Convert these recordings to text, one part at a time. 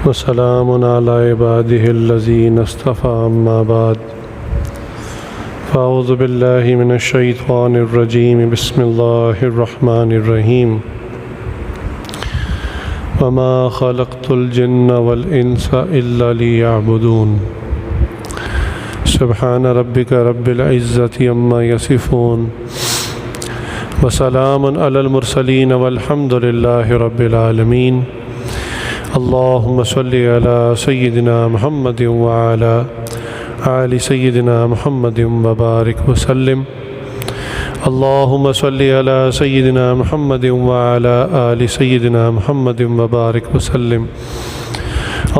وسلام علی عباده الذین اصطفى اما بعد فاعوذ باللہ من الشیطان الرجیم بسم اللہ الرحمن الرحیم وما خلقت الجن والانس الا لیعبدون سبحان ربک رب العزة عما یصفون وسلام علی المرسلین والحمد للہ رب العالمین اللہم صلی علی سیدنا محمد وعلی آل سیدنا محمد وبارک وسلم اللہم صلی علی سیدنا محمد وعلی آل سیدنا محمد وبارک وسلم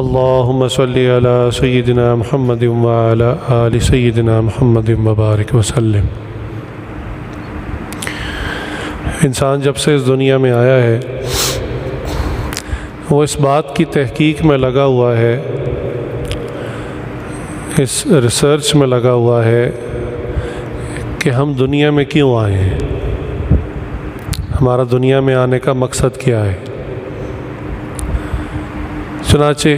اللہم صلی علی سیدنا محمد وعلی آل سیدنا محمد وبارک وسلم۔ انسان جب سے اس دنیا میں آیا ہے وہ اس بات کی تحقیق میں لگا ہوا ہے، اس ریسرچ میں لگا ہوا ہے کہ ہم دنیا میں کیوں آئے ہیں، ہمارا دنیا میں آنے کا مقصد کیا ہے۔ چنانچہ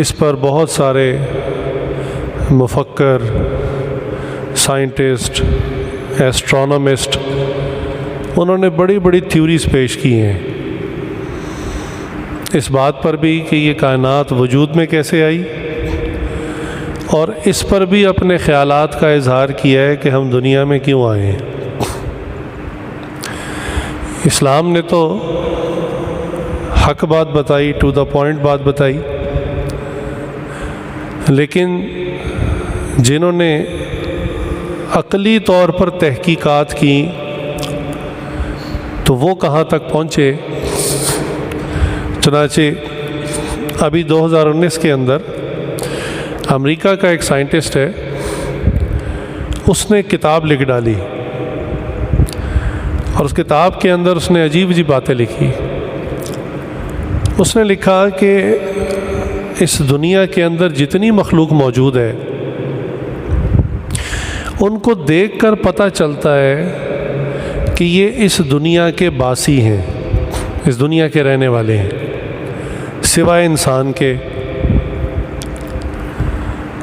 اس پر بہت سارے مفکر، سائنٹسٹ، ایسٹرونومسٹ انہوں نے بڑی بڑی تھیوریز پیش کی ہیں اس بات پر بھی کہ یہ کائنات وجود میں کیسے آئی، اور اس پر بھی اپنے خیالات کا اظہار کیا ہے کہ ہم دنیا میں کیوں آئے ہیں۔ اسلام نے تو حق بات بتائی، ٹو دا پوائنٹ بات بتائی، لیکن جنہوں نے عقلی طور پر تحقیقات کی تو وہ کہاں تک پہنچے۔ چنانچہ ابھی 2019 کے اندر امریکہ کا ایک سائنٹسٹ ہے، اس نے کتاب لکھ ڈالی اور اس کتاب کے اندر اس نے عجیب عجیب باتیں لکھی۔ اس نے لکھا کہ اس دنیا کے اندر جتنی مخلوق موجود ہے ان کو دیکھ کر پتہ چلتا ہے کہ یہ اس دنیا کے باسی ہیں، اس دنیا کے رہنے والے ہیں، سوائے انسان کے،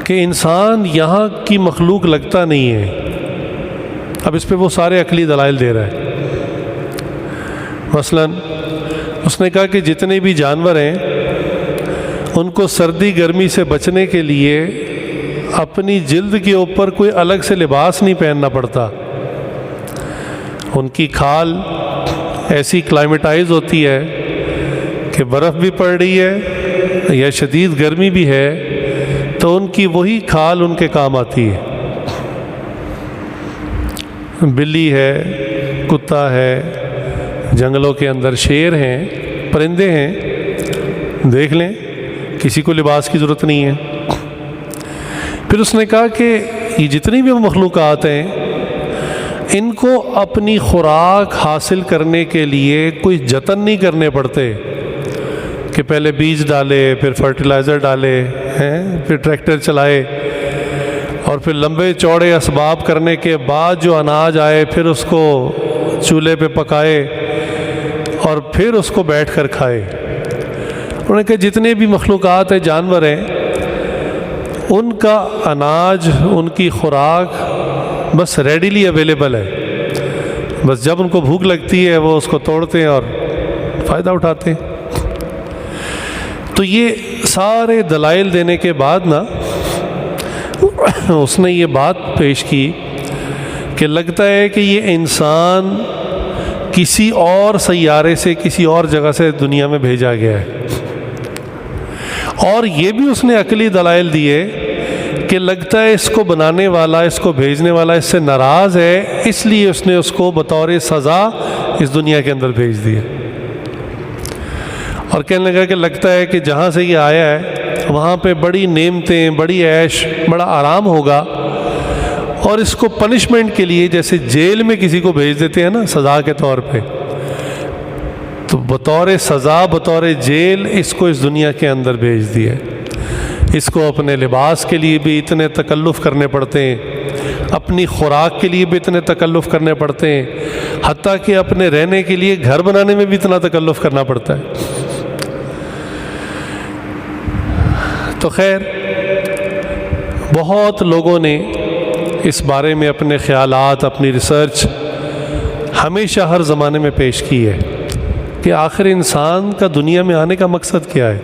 کہ انسان یہاں کی مخلوق لگتا نہیں ہے۔ اب اس پہ وہ سارے عقلی دلائل دے رہا ہے۔ مثلا اس نے کہا کہ جتنے بھی جانور ہیں ان کو سردی گرمی سے بچنے کے لیے اپنی جلد کے اوپر کوئی الگ سے لباس نہیں پہننا پڑتا، ان کی کھال ایسی کلائمیٹائز ہوتی ہے کہ برف بھی پڑ رہی ہے یا شدید گرمی بھی ہے تو ان کی وہی کھال ان کے کام آتی ہے۔ بلی ہے، کتا ہے، جنگلوں کے اندر شیر ہیں، پرندے ہیں، دیکھ لیں کسی کو لباس کی ضرورت نہیں ہے۔ پھر اس نے کہا کہ یہ جتنی بھی مخلوقات ہیں ان کو اپنی خوراک حاصل کرنے کے لیے کوئی جتن نہیں کرنے پڑتے کہ پہلے بیج ڈالے، پھر فرٹیلائزر ڈالے ہیں، پھر ٹریکٹر چلائے، اور پھر لمبے چوڑے اسباب کرنے کے بعد جو اناج آئے پھر اس کو چولہے پہ پکائے اور پھر اس کو بیٹھ کر کھائے۔ انہوں نے کہا جتنے بھی مخلوقات ہیں، جانور ہیں، ان کا اناج، ان کی خوراک بس ریڈیلی اویلیبل ہے، بس جب ان کو بھوک لگتی ہے وہ اس کو توڑتے ہیں اور فائدہ اٹھاتے ہیں۔ تو یہ سارے دلائل دینے کے بعد نا اس نے یہ بات پیش کی کہ لگتا ہے کہ یہ انسان کسی اور سیارے سے، کسی اور جگہ سے دنیا میں بھیجا گیا ہے، اور یہ بھی اس نے عقلی دلائل دیے کہ لگتا ہے اس کو بنانے والا، اس کو بھیجنے والا اس سے ناراض ہے، اس لیے اس نے اس کو بطور سزا اس دنیا کے اندر بھیج دیا۔ اور کہنے لگا کہ لگتا ہے کہ جہاں سے یہ آیا ہے وہاں پہ بڑی نعمتیں، بڑی عیش، بڑا آرام ہوگا، اور اس کو پنشمنٹ کے لیے جیسے جیل میں کسی کو بھیج دیتے ہیں نا سزا کے طور پہ، تو بطور سزا، بطور جیل اس کو اس دنیا کے اندر بھیج دیا۔ اس کو اپنے لباس کے لیے بھی اتنے تکلف کرنے پڑتے ہیں، اپنی خوراک کے لیے بھی اتنے تکلف کرنے پڑتے ہیں، حتیٰ کہ اپنے رہنے کے لیے گھر بنانے میں بھی اتنا تکلف کرنا پڑتا ہے۔ تو خیر بہت لوگوں نے اس بارے میں اپنے خیالات، اپنی ریسرچ ہمیشہ ہر زمانے میں پیش کی ہے کہ آخر انسان کا دنیا میں آنے کا مقصد کیا ہے۔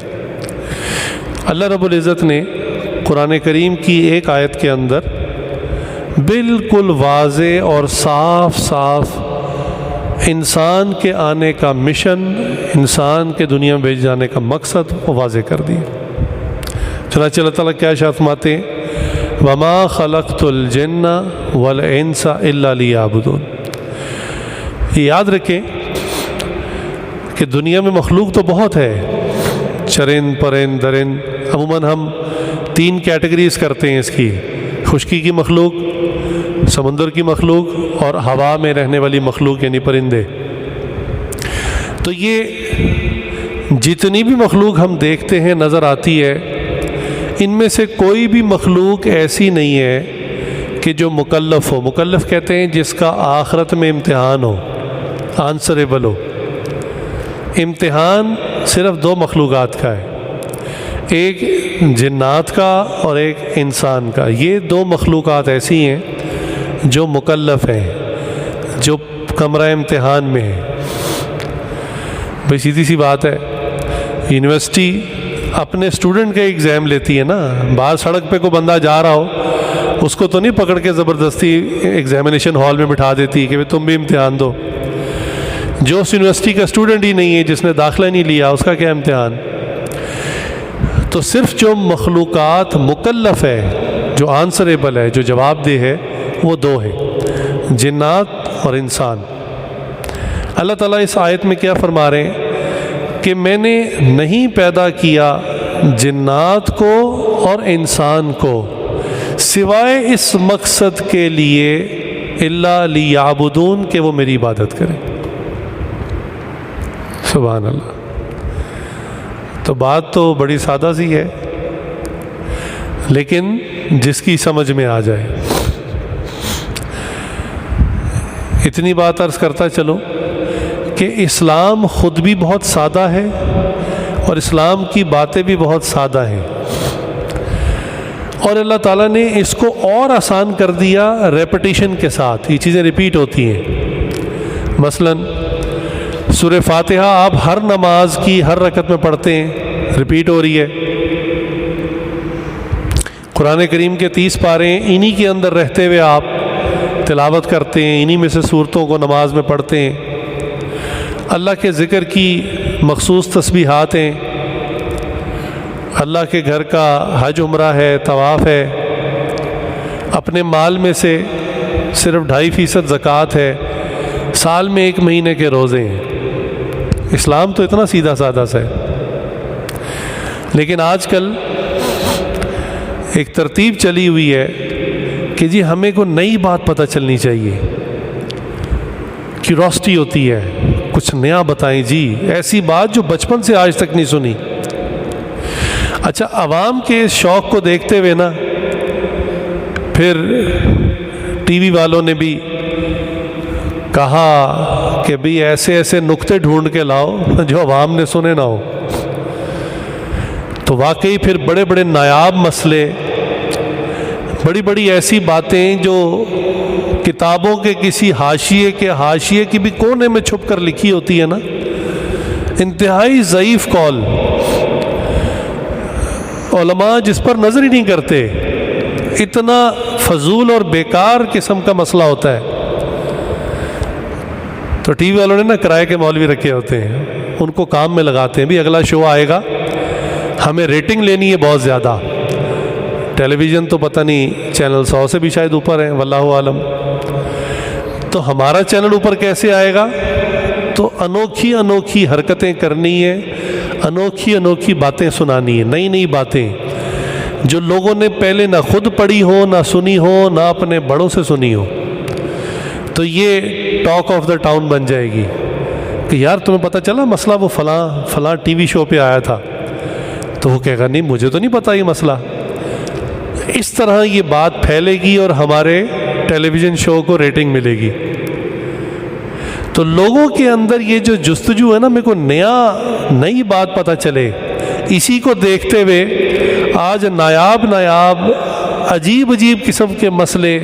اللہ رب العزت نے قرآن کریم کی ایک آیت کے اندر بالکل واضح اور صاف صاف انسان کے آنے کا مشن، انسان کے دنیا میں بھیجے جانے کا مقصد وہ واضح کر دیا۔ چنانچہ اللہ تعالیٰ کیا ارشاد فرماتے ہیں، وَمَا خَلَقْتُ الْجِنَّ وَالْإِنسَ إِلَّا لِيَعْبُدُونِ۔ یاد رکھیں کہ دنیا میں مخلوق تو بہت ہے، چرند پرند درند، عموماً ہم 3 کیٹیگریز کرتے ہیں اس کی، خشکی کی مخلوق، سمندر کی مخلوق اور ہوا میں رہنے والی مخلوق یعنی پرندے۔ تو یہ جتنی بھی مخلوق ہم دیکھتے ہیں نظر آتی ہے، ان میں سے کوئی بھی مخلوق ایسی نہیں ہے کہ جو مکلف ہو۔ مکلف کہتے ہیں جس کا آخرت میں امتحان ہو، آنسریبل ہو۔ امتحان صرف 2 مخلوقات کا ہے، ایک جنات کا اور ایک انسان کا۔ یہ 2 مخلوقات ایسی ہیں جو مکلف ہیں، جو کمرہ امتحان میں ہیں۔ بھئی سیدھی سی بات ہے، یونیورسٹی اپنے اسٹوڈنٹ کا ایگزام لیتی ہے نا، باہر سڑک پہ کوئی بندہ جا رہا ہو اس کو تو نہیں پکڑ کے زبردستی ایگزامینیشن ہال میں بٹھا دیتی کہ تم بھی امتحان دو۔ جو اس یونیورسٹی کا اسٹوڈنٹ ہی نہیں ہے، جس نے داخلہ نہیں لیا، اس کا کیا امتحان؟ تو صرف جو مخلوقات مکلف ہے، جو آنسریبل ہے، جو جواب دہ ہے، وہ 2 ہے، جنات اور انسان۔ اللہ تعالیٰ اس آیت میں کیا فرما رہے ہیں کہ میں نے نہیں پیدا کیا جنات کو اور انسان کو سوائے اس مقصد کے لیے الا لیعبدون کہ وہ میری عبادت کریں۔ سبحان اللہ۔ تو بات تو بڑی سادہ سی ہے، لیکن جس کی سمجھ میں آ جائے۔ اتنی بات عرض کرتا چلو کہ اسلام خود بھی بہت سادہ ہے اور اسلام کی باتیں بھی بہت سادہ ہیں، اور اللہ تعالیٰ نے اس کو اور آسان کر دیا ریپیٹیشن کے ساتھ۔ یہ چیزیں ریپیٹ ہوتی ہیں۔ مثلا سورہ فاتحہ آپ ہر نماز کی ہر رکعت میں پڑھتے ہیں، ریپیٹ ہو رہی ہے۔ قرآن کریم کے 30 پارے ہیں، انہی کے اندر رہتے ہوئے آپ تلاوت کرتے ہیں، انہی میں سے صورتوں کو نماز میں پڑھتے ہیں۔ اللہ کے ذکر کی مخصوص تسبیحات ہیں، اللہ کے گھر کا حج عمرہ ہے، طواف ہے، اپنے مال میں سے صرف 2.5% زکوٰۃ ہے، سال میں 1 مہینے کے روزے ہیں۔ اسلام تو اتنا سیدھا سادہ سا ہے، لیکن آج کل ایک ترتیب چلی ہوئی ہے کہ جی ہمیں کو نئی بات پتہ چلنی چاہیے، کیوریوسٹی ہوتی ہے، کچھ نیا بتائیں جی، ایسی بات جو بچپن سے آج تک نہیں سنی۔ اچھا، عوام کے اس شوق کو دیکھتے ہوئے نا پھر ٹی وی والوں نے بھی کہا کہ بھی ایسے ایسے نکتے ڈھونڈ کے لاؤ جو عوام نے سنے نہ ہو۔ تو واقعی پھر بڑے بڑے نایاب مسئلے، بڑی بڑی ایسی باتیں جو کتابوں کے کسی حاشیے کی بھی کونے میں چھپ کر لکھی ہوتی ہے نا، انتہائی ضعیف قول، علماء جس پر نظر ہی نہیں کرتے، اتنا فضول اور بیکار قسم کا مسئلہ ہوتا ہے۔ تو ٹی وی والوں نے نا کرائے کے مولوی رکھے ہوتے ہیں، ان کو کام میں لگاتے ہیں، بھی اگلا شو آئے گا، ہمیں ریٹنگ لینی ہے بہت زیادہ۔ ٹیلی ویژن تو پتہ نہیں چینل 100 سے بھی شاید اوپر ہیں، واللہ عالم۔ تو ہمارا چینل اوپر کیسے آئے گا؟ تو انوکھی انوکھی حرکتیں کرنی ہے، انوکھی انوکھی باتیں سنانی ہے، نئی نئی باتیں جو لوگوں نے پہلے نہ خود پڑھی ہو، نہ سنی ہو، نہ اپنے بڑوں سے سنی ہو۔ تو یہ ٹاک آف دا ٹاؤن بن جائے گی کہ یار تمہیں پتہ چلا مسئلہ وہ فلاں ٹی وی شو پہ آیا تھا، تو وہ کہے گا نہیں مجھے تو نہیں پتہ یہ مسئلہ۔ اس طرح یہ بات پھیلے گی اور ہمارے ٹیلی ویژن شو کو ریٹنگ ملے گی۔ تو لوگوں کے اندر یہ جو جستجو ہے نا، میرے کو نئی بات پتہ چلے، اسی کو دیکھتے ہوئے آج نایاب عجیب قسم کے مسئلے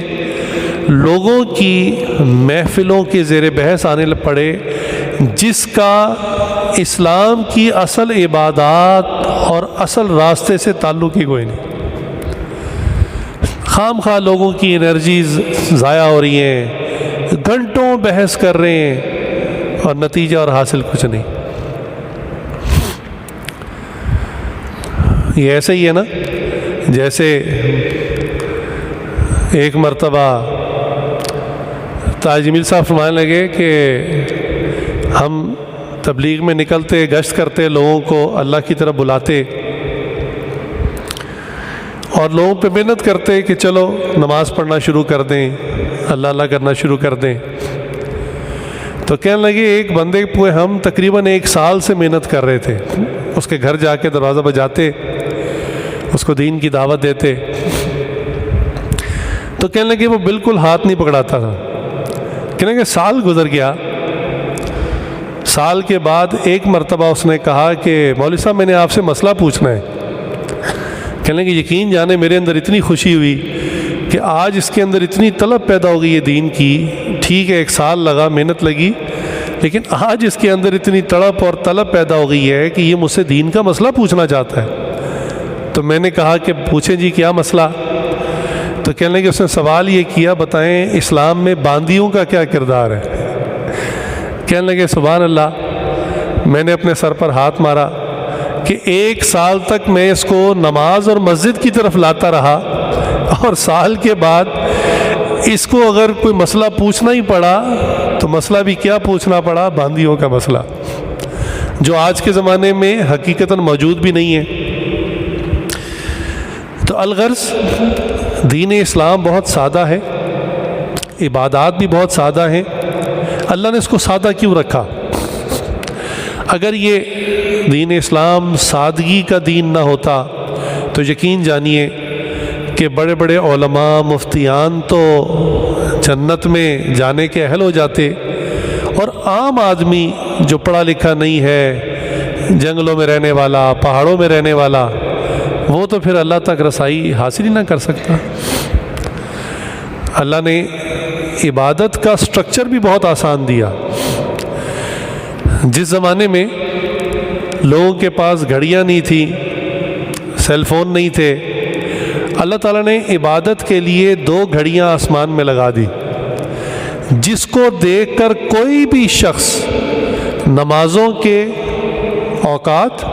لوگوں کی محفلوں کے زیر بحث آنے پڑے، جس کا اسلام کی اصل عبادات اور اصل راستے سے تعلق ہی کوئی نہیں۔ خام خواہ لوگوں کی انرجیز ضائع ہو رہی ہیں، گھنٹوں بحث کر رہے ہیں اور نتیجہ اور حاصل کچھ نہیں۔ یہ ایسے ہی ہے نا، جیسے ایک مرتبہ تاج میر صاحب فرمانے لگے کہ ہم تبلیغ میں نکلتے، گشت کرتے، لوگوں کو اللہ کی طرف بلاتے اور لوگوں پہ محنت کرتے کہ چلو نماز پڑھنا شروع کر دیں، اللہ اللہ کرنا شروع کر دیں۔ تو کہنے لگے ایک بندے پہ ہم تقریباً 1 سال سے محنت کر رہے تھے، اس کے گھر جا کے دروازہ بجاتے، اس کو دین کی دعوت دیتے، تو کہنے لگے وہ بالکل ہاتھ نہیں پکڑاتا تھا۔ کہنے لگے سال گزر گیا، سال کے بعد ایک مرتبہ اس نے کہا کہ مولوی صاحب میں نے آپ سے مسئلہ پوچھنا ہے۔ کہنے لگے یقین جانے میرے اندر اتنی خوشی ہوئی کہ آج اس کے اندر اتنی طلب پیدا ہو گئی ہے دین کی، ٹھیک ہے 1 سال لگا، محنت لگی، لیکن آج اس کے اندر اتنی تڑپ اور طلب پیدا ہو گئی ہے کہ یہ مجھ سے دین کا مسئلہ پوچھنا چاہتا ہے۔ تو میں نے کہا کہ پوچھیں جی کیا مسئلہ؟ تو کہنے لگے اس نے سوال یہ کیا، بتائیں اسلام میں باندیوں کا کیا کردار ہے؟ کہنے لگے سبحان اللہ، میں نے اپنے سر پر ہاتھ مارا کہ 1 سال تک میں اس کو نماز اور مسجد کی طرف لاتا رہا، اور سال کے بعد اس کو اگر کوئی مسئلہ پوچھنا ہی پڑا تو مسئلہ بھی کیا پوچھنا پڑا؟ باندیوں کا مسئلہ، جو آج کے زمانے میں حقیقتاً موجود بھی نہیں ہے۔ تو الغرض دین اسلام بہت سادہ ہے، عبادات بھی بہت سادہ ہیں۔ اللہ نے اس کو سادہ کیوں رکھا؟ اگر یہ دین اسلام سادگی کا دین نہ ہوتا تو یقین جانیے کہ بڑے بڑے علماء، مفتیان تو جنت میں جانے کے اہل ہو جاتے، اور عام آدمی جو پڑھا لکھا نہیں ہے، جنگلوں میں رہنے والا، پہاڑوں میں رہنے والا، وہ تو پھر اللہ تک رسائی حاصل ہی نہ کر سکتا۔ اللہ نے عبادت کا سٹرکچر بھی بہت آسان دیا۔ جس زمانے میں لوگوں کے پاس گھڑیاں نہیں تھیں، سیل فون نہیں تھے، اللہ تعالیٰ نے عبادت کے لیے 2 گھڑیاں آسمان میں لگا دی، جس کو دیکھ کر کوئی بھی شخص نمازوں کے اوقات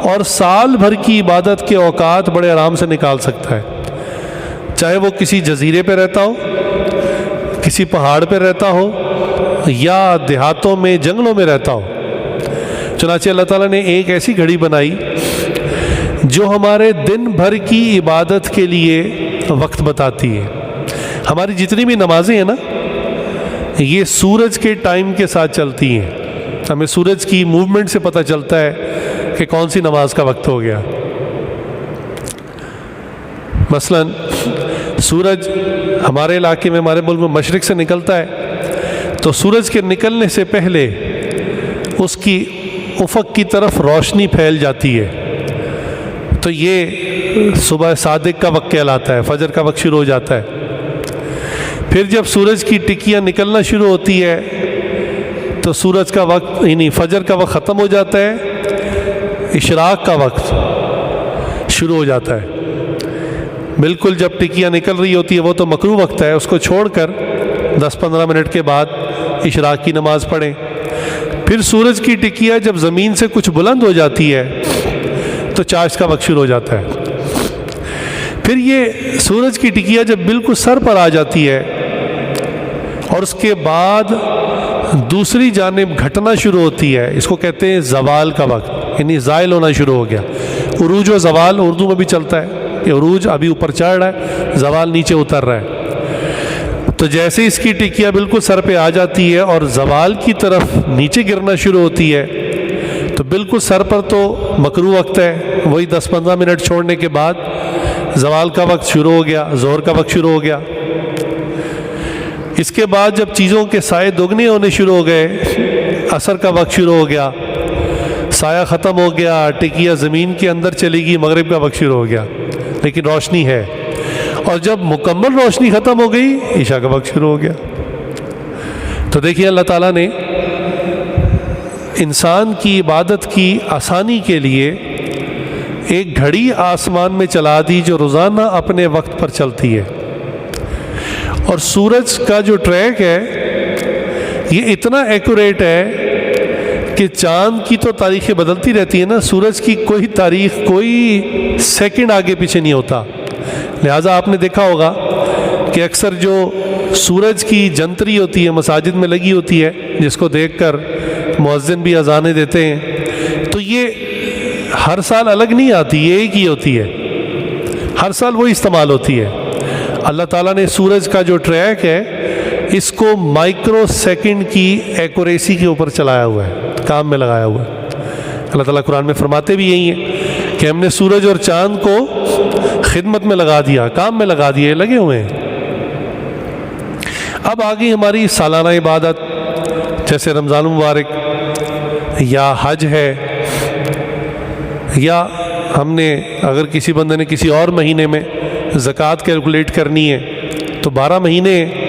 اور سال بھر کی عبادت کے اوقات بڑے آرام سے نکال سکتا ہے، چاہے وہ کسی جزیرے پہ رہتا ہو، کسی پہاڑ پہ رہتا ہو، یا دیہاتوں میں جنگلوں میں رہتا ہو۔ چنانچہ اللہ تعالیٰ نے ایک ایسی گھڑی بنائی جو ہمارے دن بھر کی عبادت کے لیے وقت بتاتی ہے۔ ہماری جتنی بھی نمازیں ہیں نا، یہ سورج کے ٹائم کے ساتھ چلتی ہیں۔ ہمیں سورج کی موومنٹ سے پتہ چلتا ہے کہ کون سی نماز کا وقت ہو گیا۔ مثلا سورج ہمارے علاقے میں، ہمارے ملک میں مشرق سے نکلتا ہے، تو سورج کے نکلنے سے پہلے اس کی افق کی طرف روشنی پھیل جاتی ہے، تو یہ صبح صادق کا وقت کہلاتا ہے، فجر کا وقت شروع ہو جاتا ہے۔ پھر جب سورج کی ٹکیاں نکلنا شروع ہوتی ہے تو سورج کا وقت یعنی فجر کا وقت ختم ہو جاتا ہے، اشراق کا وقت شروع ہو جاتا ہے۔ بالکل جب ٹکیاں نکل رہی ہوتی ہے وہ تو مکروہ وقت ہے، اس کو چھوڑ کر 10-15 منٹ کے بعد اشراق کی نماز پڑھیں۔ پھر سورج کی ٹکیاں جب زمین سے کچھ بلند ہو جاتی ہے تو چاشت کا وقت شروع ہو جاتا ہے۔ پھر یہ سورج کی ٹکیاں جب بالکل سر پر آ جاتی ہے اور اس کے بعد دوسری جانب گھٹنا شروع ہوتی ہے، اس کو کہتے ہیں زوال کا وقت، یعنی زائل ہونا شروع ہو گیا۔ عروج و زوال اردو میں بھی چلتا ہے کہ عروج ابھی اوپر چڑھ رہا ہے، زوال نیچے اتر رہا ہے۔ تو جیسے اس کی ٹکیاں بالکل سر پہ آ جاتی ہے اور زوال کی طرف نیچے گرنا شروع ہوتی ہے، تو بالکل سر پر تو مکروہ وقت ہے، وہی 10-15 منٹ چھوڑنے کے بعد زوال کا وقت شروع ہو گیا، ظہر کا وقت شروع ہو گیا۔ اس کے بعد جب چیزوں کے سائے دوگنے ہونے شروع ہو گئے، عصر کا وقت شروع ہو گیا، سایہ ختم ہو گیا، ٹکیاں زمین کے اندر چلی گئی، مغرب کا وقت شروع ہو گیا۔ لیکن روشنی ہے. اور جب مکمل روشنی ختم ہو گئی عشاء کا وقت شروع ہو گیا. تو دیکھیے اللہ تعالیٰ نے انسان کی عبادت کی آسانی کے لیے ایک گھڑی آسمان میں چلا دی جو روزانہ اپنے وقت پر چلتی ہے. اور سورج کا جو ٹریک ہے یہ اتنا ایکوریٹ ہے کہ چاند کی تو تاریخیں بدلتی رہتی ہیں نا، سورج کی کوئی تاریخ کوئی سیکنڈ آگے پیچھے نہیں ہوتا. لہٰذا آپ نے دیکھا ہوگا کہ اکثر جو سورج کی جنتری ہوتی ہے مساجد میں لگی ہوتی ہے، جس کو دیکھ کر مؤذن بھی اذانیں دیتے ہیں، تو یہ ہر سال الگ نہیں آتی، یہ ایک ہی ہوتی ہے، ہر سال وہی استعمال ہوتی ہے. اللہ تعالیٰ نے سورج کا جو ٹریک ہے اس کو مائکرو سیکنڈ کی ایکوریسی کے اوپر چلایا ہوا ہے، کام میں لگایا ہوا ہے. اللہ تعالیٰ قرآن میں فرماتے بھی یہی ہیں کہ ہم نے سورج اور چاند کو خدمت میں لگا دیا، کام میں لگا دیے، لگے ہوئے ہیں. اب آگئی ہماری سالانہ عبادت جیسے رمضان المبارک یا حج ہے، یا ہم نے اگر کسی بندے نے کسی اور مہینے میں زکوٰۃ کیلکولیٹ کرنی ہے تو 12 مہینے ہیں،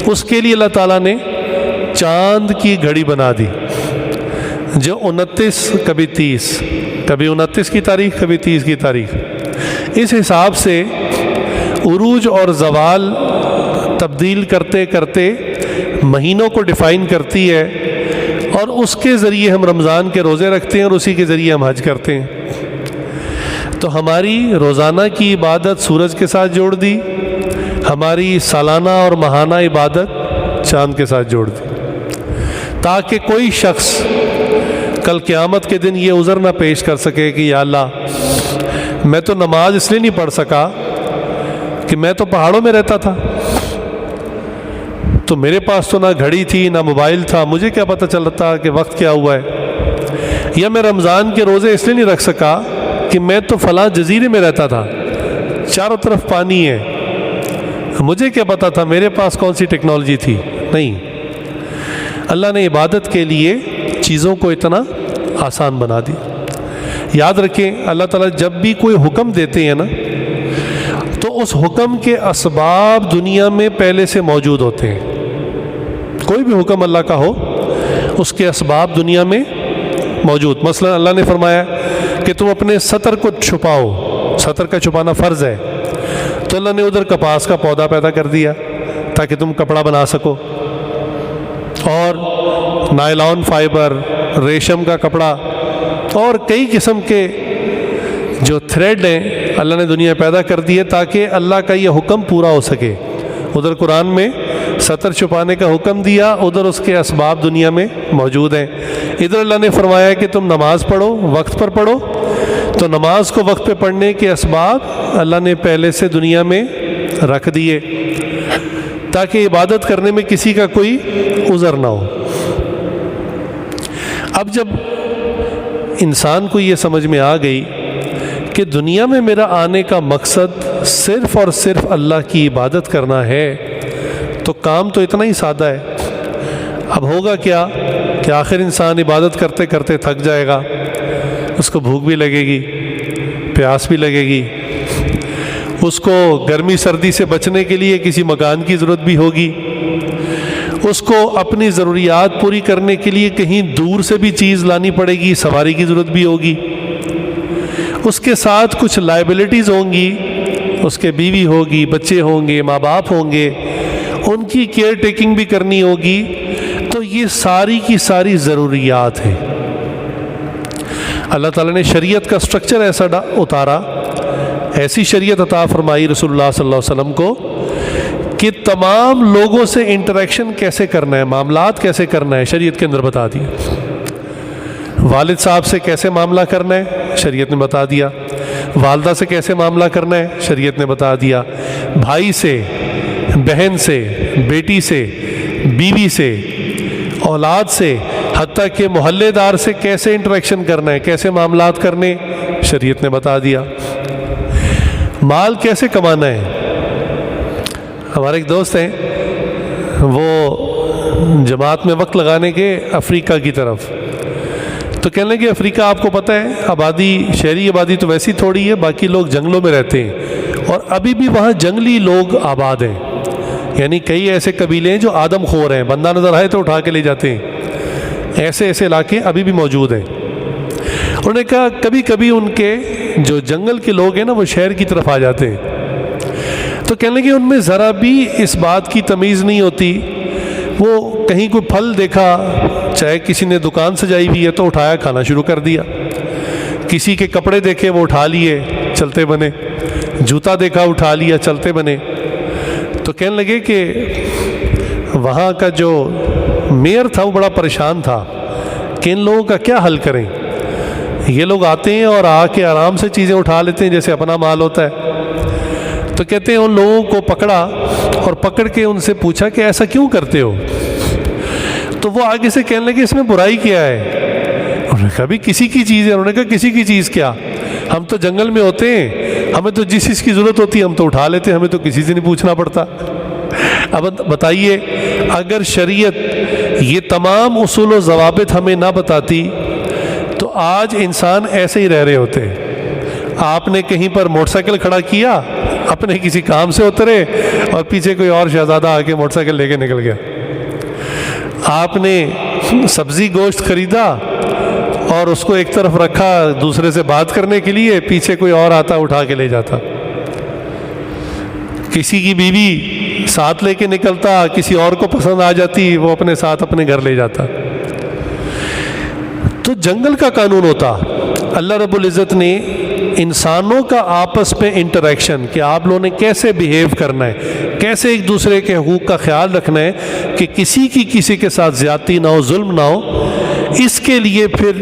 اس کے لیے اللہ تعالیٰ نے چاند کی گھڑی بنا دی جو 29 کبھی 30، کبھی 29 کی تاریخ کبھی 30 کی تاریخ. اس حساب سے عروج اور زوال تبدیل کرتے کرتے مہینوں کو ڈیفائن کرتی ہے، اور اس کے ذریعے ہم رمضان کے روزے رکھتے ہیں اور اسی کے ذریعے ہم حج کرتے ہیں. تو ہماری روزانہ کی عبادت سورج کے ساتھ جوڑ دی، ہماری سالانہ اور ماہانہ عبادت چاند کے ساتھ جوڑ دی، تاکہ کوئی شخص کل قیامت کے دن یہ عذر نہ پیش کر سکے کہ یا اللہ میں تو نماز اس لیے نہیں پڑھ سکا کہ میں تو پہاڑوں میں رہتا تھا، تو میرے پاس تو نہ گھڑی تھی نہ موبائل تھا، مجھے کیا پتہ چلتا کہ وقت کیا ہوا ہے. یا میں رمضان کے روزے اس لیے نہیں رکھ سکا کہ میں تو فلاں جزیرے میں رہتا تھا، چاروں طرف پانی ہے، مجھے کیا پتا تھا میرے پاس کون سی ٹیکنالوجی تھی. نہیں، اللہ نے عبادت کے لیے چیزوں کو اتنا آسان بنا دی. یاد رکھیں اللہ تعالیٰ جب بھی کوئی حکم دیتے ہیں نا تو اس حکم کے اسباب دنیا میں پہلے سے موجود ہوتے ہیں. کوئی بھی حکم اللہ کا ہو اس کے اسباب دنیا میں موجود. مثلا اللہ نے فرمایا کہ تم اپنے سطر کو چھپاؤ، سطر کا چھپانا فرض ہے، تو اللہ نے ادھر کپاس کا پودا پیدا کر دیا تاکہ تم کپڑا بنا سکو، اور نائلون فائبر، ریشم کا کپڑا اور کئی قسم کے جو تھریڈ ہیں اللہ نے دنیا پیدا کر دی ہے تاکہ اللہ کا یہ حکم پورا ہو سکے. ادھر قرآن میں سطر چھپانے کا حکم دیا، ادھر اس کے اسباب دنیا میں موجود ہیں. ادھر اللہ نے فرمایا کہ تم نماز پڑھو، وقت پر پڑھو، تو نماز کو وقت پہ پڑھنے کے اسباب اللہ نے پہلے سے دنیا میں رکھ دیے تاکہ عبادت کرنے میں کسی کا کوئی عذر نہ ہو. اب جب انسان کو یہ سمجھ میں آ گئی کہ دنیا میں میرا آنے کا مقصد صرف اور صرف اللہ کی عبادت کرنا ہے، تو کام تو اتنا ہی سادہ ہے. اب ہوگا کیا کہ آخر انسان عبادت کرتے کرتے تھک جائے گا، اس کو بھوک بھی لگے گی، پیاس بھی لگے گی، اس کو گرمی سردی سے بچنے کے لیے کسی مکان کی ضرورت بھی ہوگی، اس کو اپنی ضروریات پوری کرنے کے لیے کہیں دور سے بھی چیز لانی پڑے گی، سواری کی ضرورت بھی ہوگی، اس کے ساتھ کچھ لائبلٹیز ہوں گی، اس کے بیوی ہوگی، بچے ہوں گے، ماں باپ ہوں گے، ان کی کیئر ٹیکنگ بھی کرنی ہوگی. تو یہ ساری کی ساری ضروریات ہیں. اللہ تعالیٰ نے شریعت کا سٹرکچر ایسا اتارا، ایسی شریعت عطا فرمائی رسول اللہ صلی اللہ علیہ وسلم کو کہ تمام لوگوں سے انٹریکشن کیسے کرنا ہے، معاملات کیسے کرنا ہے، شریعت کے اندر بتا دیا. والد صاحب سے کیسے معاملہ کرنا ہے، شریعت نے بتا دیا. والدہ سے کیسے معاملہ کرنا ہے، شریعت نے بتا دیا. بھائی سے، بہن سے، بیٹی سے، بیوی سے، اولاد سے، حتیٰ کہ محلے دار سے کیسے انٹریکشن کرنا ہے، کیسے معاملات کرنے، شریعت نے بتا دیا. مال کیسے کمانا ہے. ہمارے ایک دوست ہیں، وہ جماعت میں وقت لگانے کے افریقہ کی طرف، تو کہنے لگے افریقہ آپ کو پتہ ہے آبادی، شہری آبادی تو ویسی تھوڑی ہے، باقی لوگ جنگلوں میں رہتے ہیں اور ابھی بھی وہاں جنگلی لوگ آباد ہیں، یعنی کئی ایسے قبیلے ہیں جو آدم خور ہیں، بندہ نظر آئے تو اٹھا کے لے جاتے ہیں، ایسے ایسے علاقے ابھی بھی موجود ہیں۔ انہوں نے کہا کبھی کبھی ان کے جو جنگل کے لوگ ہیں نا وہ شہر کی طرف آ جاتے ہیں، تو کہنے لگے ان میں ذرا بھی اس بات کی تمیز نہیں ہوتی، وہ کہیں کوئی پھل دیکھا، چاہے کسی نے دکان سجائی ہوئی ہے تو اٹھایا کھانا شروع کر دیا، کسی کے کپڑے دیکھے وہ اٹھا لیے چلتے بنے، جوتا دیکھا اٹھا لیا چلتے بنے۔ تو کہنے لگے کہ وہاں کا جو میئر تھا وہ بڑا پریشان تھا کہ ان لوگوں کا کیا حل کریں، یہ لوگ آتے ہیں اور آ کے آرام سے چیزیں اٹھا لیتے ہیں جیسے اپنا مال ہوتا ہے۔ تو کہتے ہیں ان لوگوں کو پکڑا اور پکڑ کے ان سے پوچھا کہ ایسا کیوں کرتے ہو، تو وہ آگے سے کہنے لگے اس میں برائی کیا ہے؟ انہوں نے کہا بھی کسی کی چیز ہے۔ انہوں نے کہا کسی کی چیز کیا، ہم تو جنگل میں ہوتے ہیں، ہمیں تو جس چیز کی ضرورت ہوتی ہے ہم تو اٹھا لیتے ہیں، ہمیں تو کسی سے نہیں پوچھنا پڑتا۔ اب بتائیے اگر شریعت یہ تمام اصول و ضوابط ہمیں نہ بتاتی تو آج انسان ایسے ہی رہ رہے ہوتے۔ آپ نے کہیں پر موٹر سائیکل کھڑا کیا، اپنے کسی کام سے اترے اور پیچھے کوئی اور شہزادہ آ کے موٹر سائیکل لے کے نکل گیا۔ آپ نے سبزی گوشت خریدا اور اس کو ایک طرف رکھا دوسرے سے بات کرنے کے لیے، پیچھے کوئی اور آتا اٹھا کے لے جاتا۔ کسی کی بیوی ساتھ لے کے نکلتا، کسی اور کو پسند آ جاتی وہ اپنے ساتھ اپنے گھر لے جاتا۔ تو جنگل کا قانون ہوتا۔ اللہ رب العزت نے انسانوں کا آپس میں انٹریکشن کہ آپ لوگوں نے کیسے بیہیو کرنا ہے، کیسے ایک دوسرے کے حقوق کا خیال رکھنا ہے کہ کسی کی کسی کے ساتھ زیادتی نہ ہو، ظلم نہ ہو، اس کے لیے پھر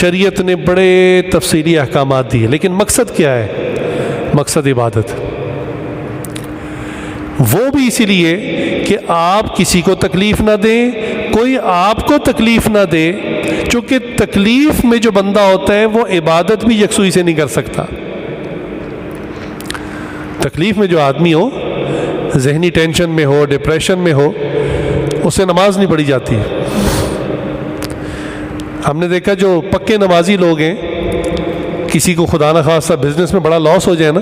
شریعت نے بڑے تفصیلی احکامات دیے۔ لیکن مقصد کیا ہے؟ مقصد عبادت، وہ بھی اسی لیے کہ آپ کسی کو تکلیف نہ دیں، کوئی آپ کو تکلیف نہ دے، چونکہ تکلیف میں جو بندہ ہوتا ہے وہ عبادت بھی یکسوئی سے نہیں کر سکتا۔ تکلیف میں جو آدمی ہو، ذہنی ٹینشن میں ہو، ڈپریشن میں ہو، اسے نماز نہیں پڑھی جاتی۔ ہم نے دیکھا جو پکے نمازی لوگ ہیں، کسی کو خدا نخواستہ بزنس میں بڑا لاس ہو جائے نا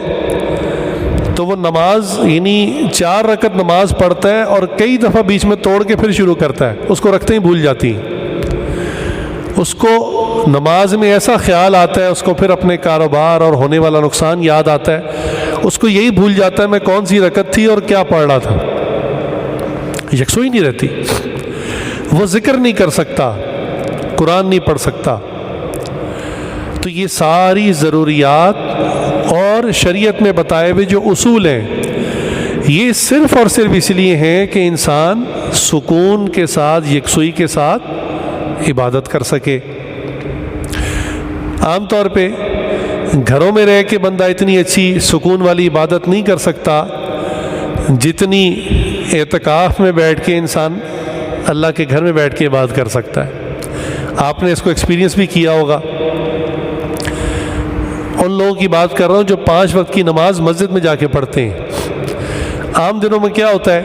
تو وہ نماز یعنی 4 رکعت نماز پڑھتا ہے اور کئی دفعہ بیچ میں توڑ کے پھر شروع کرتا ہے، اس کو رکھتے ہی بھول جاتی ہیں۔ اس کو نماز میں ایسا خیال آتا ہے، اس کو پھر اپنے کاروبار اور ہونے والا نقصان یاد آتا ہے، اس کو یہی بھول جاتا ہے میں کون سی رکعت تھی اور کیا پڑھ رہا تھا، یکسوئی نہیں رہتی۔ وہ ذکر نہیں کر سکتا، قرآن نہیں پڑھ سکتا۔ تو یہ ساری ضروریات اور شریعت میں بتائے ہوئے جو اصول ہیں، یہ صرف اور صرف اس لیے ہیں کہ انسان سکون کے ساتھ، یکسوئی کے ساتھ عبادت کر سکے۔ عام طور پہ گھروں میں رہ کے بندہ اتنی اچھی سکون والی عبادت نہیں کر سکتا جتنی اعتکاف میں بیٹھ کے انسان اللہ کے گھر میں بیٹھ کے عبادت کر سکتا ہے۔ آپ نے اس کو ایکسپیرینس بھی کیا ہوگا۔ ان لوگوں کی بات کر رہا ہوں جو 5 وقت کی نماز مسجد میں جا کے پڑھتے ہیں۔ عام دنوں میں کیا ہوتا ہے،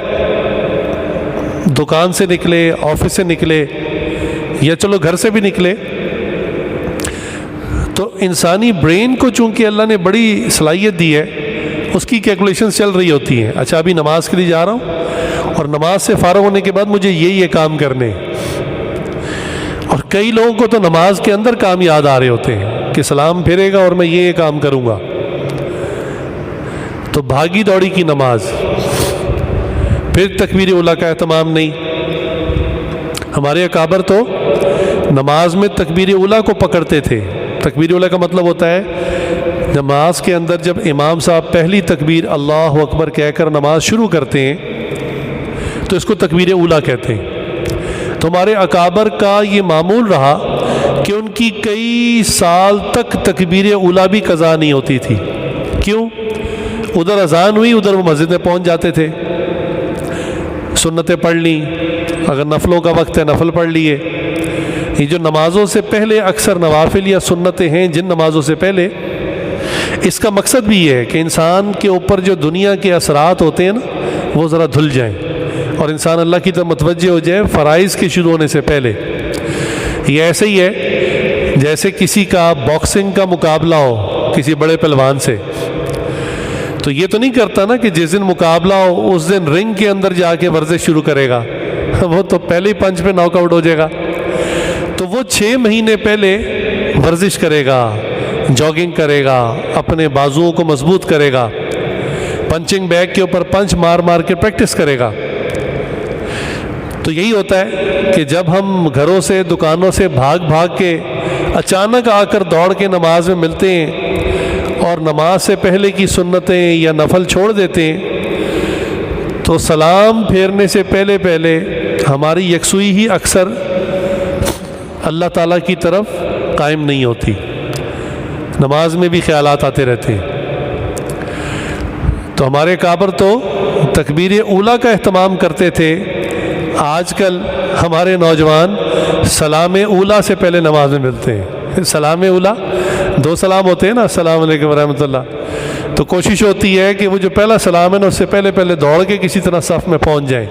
دکان سے نکلے، آفس سے نکلے، یا چلو گھر سے بھی نکلے، تو انسانی برین کو چونکہ اللہ نے بڑی صلاحیت دی ہے، اس کی کیلکولیشنز چل رہی ہوتی ہیں۔ اچھا ابھی نماز کے لیے جا رہا ہوں اور نماز سے فارغ ہونے کے بعد مجھے یہ کام کرنے، اور کئی لوگوں کو تو نماز کے اندر کام یاد آ رہے ہوتے ہیں کہ سلام پھیرے گا اور میں یہ کام کروں گا۔ تو بھاگی دوڑی کی نماز، پھر تکبیر اولیٰ کا اہتمام نہیں۔ ہمارے اکابر تو نماز میں تکبیر اولیٰ کو پکڑتے تھے۔ تکبیر اولیٰ کا مطلب ہوتا ہے نماز کے اندر جب امام صاحب پہلی تکبیر اللہ اکبر کہہ کر نماز شروع کرتے ہیں تو اس کو تکبیر اولیٰ کہتے ہیں۔ تو ہمارے اکابر کا یہ معمول رہا کہ ان کی کئی سال تک تکبیر اولیٰ بھی قضا نہیں ہوتی تھی۔ کیوں؟ ادھر اذان ہوئی، ادھر وہ مسجد میں پہنچ جاتے تھے، سنتیں پڑھ لیں، اگر نفلوں کا وقت ہے نفل پڑھ لیے۔ یہ جو نمازوں سے پہلے اکثر نوافل یا سنتیں ہیں جن نمازوں سے پہلے، اس کا مقصد بھی یہ ہے کہ انسان کے اوپر جو دنیا کے اثرات ہوتے ہیں نا وہ ذرا دھل جائیں اور انسان اللہ کی طرف متوجہ ہو جائے فرائض کے شروع ہونے سے پہلے۔ یہ ایسے ہی ہے جیسے کسی کا باکسنگ کا مقابلہ ہو کسی بڑے پہلوان سے، تو یہ تو نہیں کرتا نا کہ جس دن مقابلہ ہو اس دن رنگ کے اندر جا کے ورزش شروع کرے گا، وہ تو پہلے ہی پنچ پہ ناک آؤٹ ہو جائے گا۔ تو وہ 6 مہینے پہلے ورزش کرے گا، جاگنگ کرے گا، اپنے بازوؤں کو مضبوط کرے گا، پنچنگ بیگ کے اوپر پنچ مار مار کے پریکٹس کرے گا۔ تو یہی ہوتا ہے کہ جب ہم گھروں سے دکانوں سے بھاگ بھاگ کے اچانک آ کر دوڑ کے نماز میں ملتے ہیں اور نماز سے پہلے کی سنتیں یا نفل چھوڑ دیتے ہیں، تو سلام پھیرنے سے پہلے ہماری یکسوئی ہی اکثر اللہ تعالیٰ کی طرف قائم نہیں ہوتی، نماز میں بھی خیالات آتے رہتے ہیں۔ تو ہمارے کابر تو تکبیر اولیٰ کا اہتمام کرتے تھے، آج کل ہمارے نوجوان سلام اولیٰ سے پہلے نماز میں ملتے ہیں۔ سلام اولیٰ 2 سلام ہوتے ہیں نا، السلام علیکم ورحمۃ اللہ، تو کوشش ہوتی ہے کہ وہ جو پہلا سلام ہے نا اس سے پہلے دوڑ کے کسی طرح صف میں پہنچ جائیں۔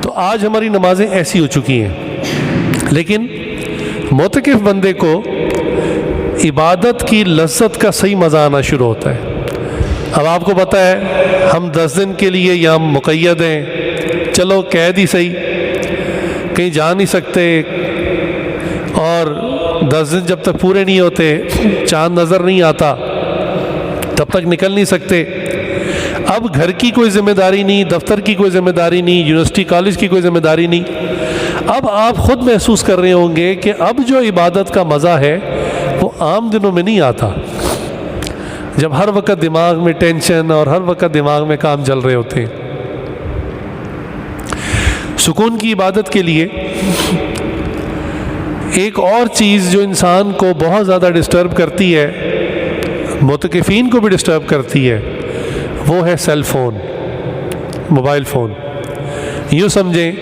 تو آج ہماری نمازیں ایسی ہو چکی ہیں، لیکن معتکف بندے کو عبادت کی لذت کا صحیح مزہ آنا شروع ہوتا ہے۔ اب آپ کو پتہ ہے ہم 10 دن کے لیے یہاں مقید ہیں، چلو قید ہی صحیح، کہیں جا نہیں سکتے، اور 10 دن جب تک پورے نہیں ہوتے، چاند نظر نہیں آتا، تب تک نکل نہیں سکتے۔ اب گھر کی کوئی ذمہ داری نہیں، دفتر کی کوئی ذمہ داری نہیں، یونیورسٹی کالج کی کوئی ذمہ داری نہیں۔ اب آپ خود محسوس کر رہے ہوں گے کہ اب جو عبادت کا مزہ ہے وہ عام دنوں میں نہیں آتا، جب ہر وقت دماغ میں ٹینشن اور ہر وقت دماغ میں کام چل رہے ہوتے ہیں۔ سکون کی عبادت کے لیے ایک اور چیز جو انسان کو بہت زیادہ ڈسٹرب کرتی ہے، معتکفین کو بھی ڈسٹرب کرتی ہے، وہ ہے سیل فون، موبائل فون۔ یوں سمجھیں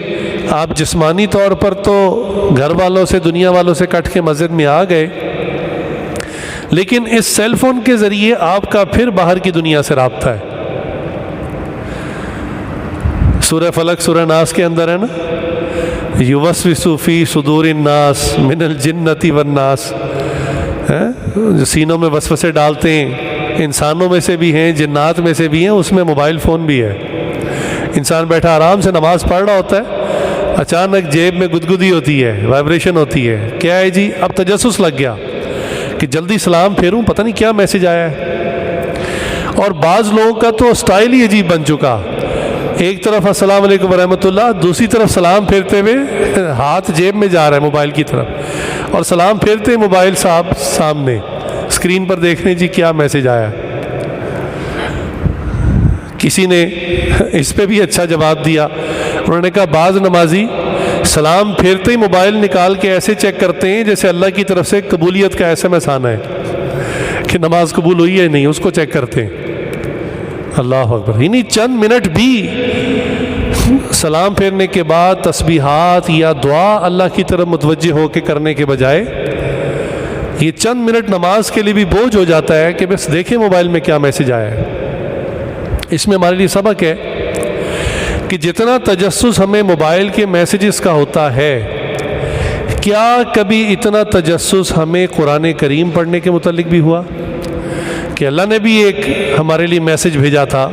آپ جسمانی طور پر تو گھر والوں سے، دنیا والوں سے کٹ کے مسجد میں آ گئے، لیکن اس سیل فون کے ذریعے آپ کا پھر باہر کی دنیا سے رابطہ ہے۔ سورہ فلق سورہ ناس کے اندر ہے نا، یوسوس فی صدور الناس من الجنۃ والناس، جو سینوں میں وسوسے ڈالتے ہیں، انسانوں میں سے بھی ہیں، جنات میں سے بھی ہیں، اس میں موبائل فون بھی ہے۔ انسان بیٹھا آرام سے نماز پڑھ رہا ہوتا ہے، اچانک جیب میں گدگدی ہوتی ہے، وائبریشن ہوتی ہے، کیا ہے جی؟ اب تجسس لگ گیا کہ جلدی سلام پھیروں، پتہ نہیں کیا میسج آیا ہے۔ اور بعض لوگوں کا تو سٹائل ہی عجیب بن چکا، ایک طرف السلام علیکم ورحمۃ اللہ، دوسری طرف سلام پھیرتے ہوئے ہاتھ جیب میں جا رہا ہے موبائل کی طرف، اور سلام پھیرتے موبائل صاحب سامنے اسکرین پر دیکھ رہے ہیں جی کیا میسج آیا۔ کسی نے اس پہ بھی اچھا جواب دیا، انہوں نے کہا بعض نمازی سلام پھیرتے ہی موبائل نکال کے ایسے چیک کرتے ہیں جیسے اللہ کی طرف سے قبولیت کا SMS آنا ہے کہ نماز قبول ہوئی ہے نہیں، اس کو چیک کرتے ہیں۔ اللہ اکبر، یعنی چند منٹ بھی سلام پھیرنے کے بعد تسبیحات یا دعا اللہ کی طرف متوجہ ہو کے کرنے کے بجائے یہ چند منٹ نماز کے لیے بھی بوجھ ہو جاتا ہے کہ بس دیکھیں موبائل میں کیا میسج آیا ہے۔ اس میں ہمارے لیے سبق ہے کہ جتنا تجسس ہمیں موبائل کے میسیجز کا ہوتا ہے، کیا کبھی اتنا تجسس ہمیں قرآن کریم پڑھنے کے متعلق بھی ہوا؟ کہ اللہ نے بھی ایک ہمارے لیے میسج بھیجا تھا،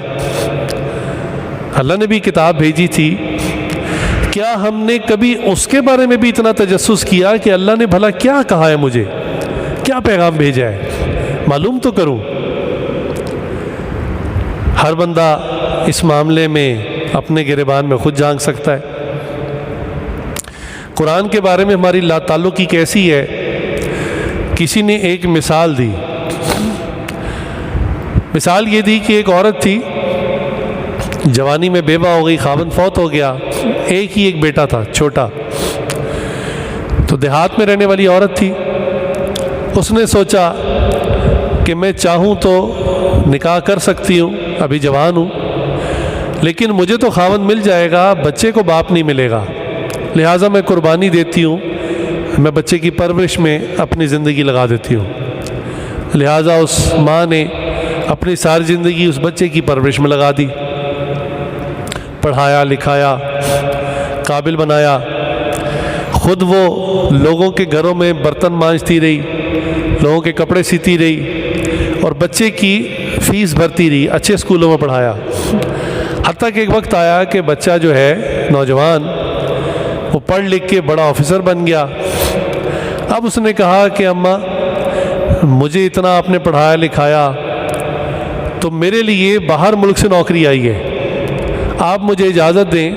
اللہ نے بھی کتاب بھیجی تھی، کیا ہم نے کبھی اس کے بارے میں بھی اتنا تجسس کیا کہ اللہ نے بھلا کیا کہا ہے، مجھے کیا پیغام بھیجا ہے، معلوم تو کروں۔ ہر بندہ اس معاملے میں اپنے گریبان میں خود جھانک سکتا ہے۔ قرآن کے بارے میں ہماری لا تعلقی کیسی ہے؟ کسی نے ایک مثال دی، مثال یہ دی کہ ایک عورت تھی، جوانی میں بیوہ ہو گئی، خاوند فوت ہو گیا، ایک ہی ایک بیٹا تھا چھوٹا، تو دیہات میں رہنے والی عورت تھی۔ اس نے سوچا کہ میں چاہوں تو نکاح کر سکتی ہوں، ابھی جوان ہوں، لیکن مجھے تو خاوند مل جائے گا، بچے کو باپ نہیں ملے گا، لہٰذا میں قربانی دیتی ہوں، میں بچے کی پرورش میں اپنی زندگی لگا دیتی ہوں۔ لہٰذا اس ماں نے اپنی ساری زندگی اس بچے کی پرورش میں لگا دی، پڑھایا لکھایا، قابل بنایا، خود وہ لوگوں کے گھروں میں برتن مانجتی رہی، لوگوں کے کپڑے سیتی رہی اور بچے کی فیس بھرتی رہی، اچھے اسکولوں میں پڑھایا، حتیٰ کہ ایک وقت آیا کہ بچہ جو ہے نوجوان وہ پڑھ لکھ کے بڑا آفیسر بن گیا۔ اب اس نے کہا کہ اماں مجھے اتنا آپ نے پڑھایا لکھایا تو میرے لیے باہر ملک سے نوکری آئی ہے، آپ مجھے اجازت دیں،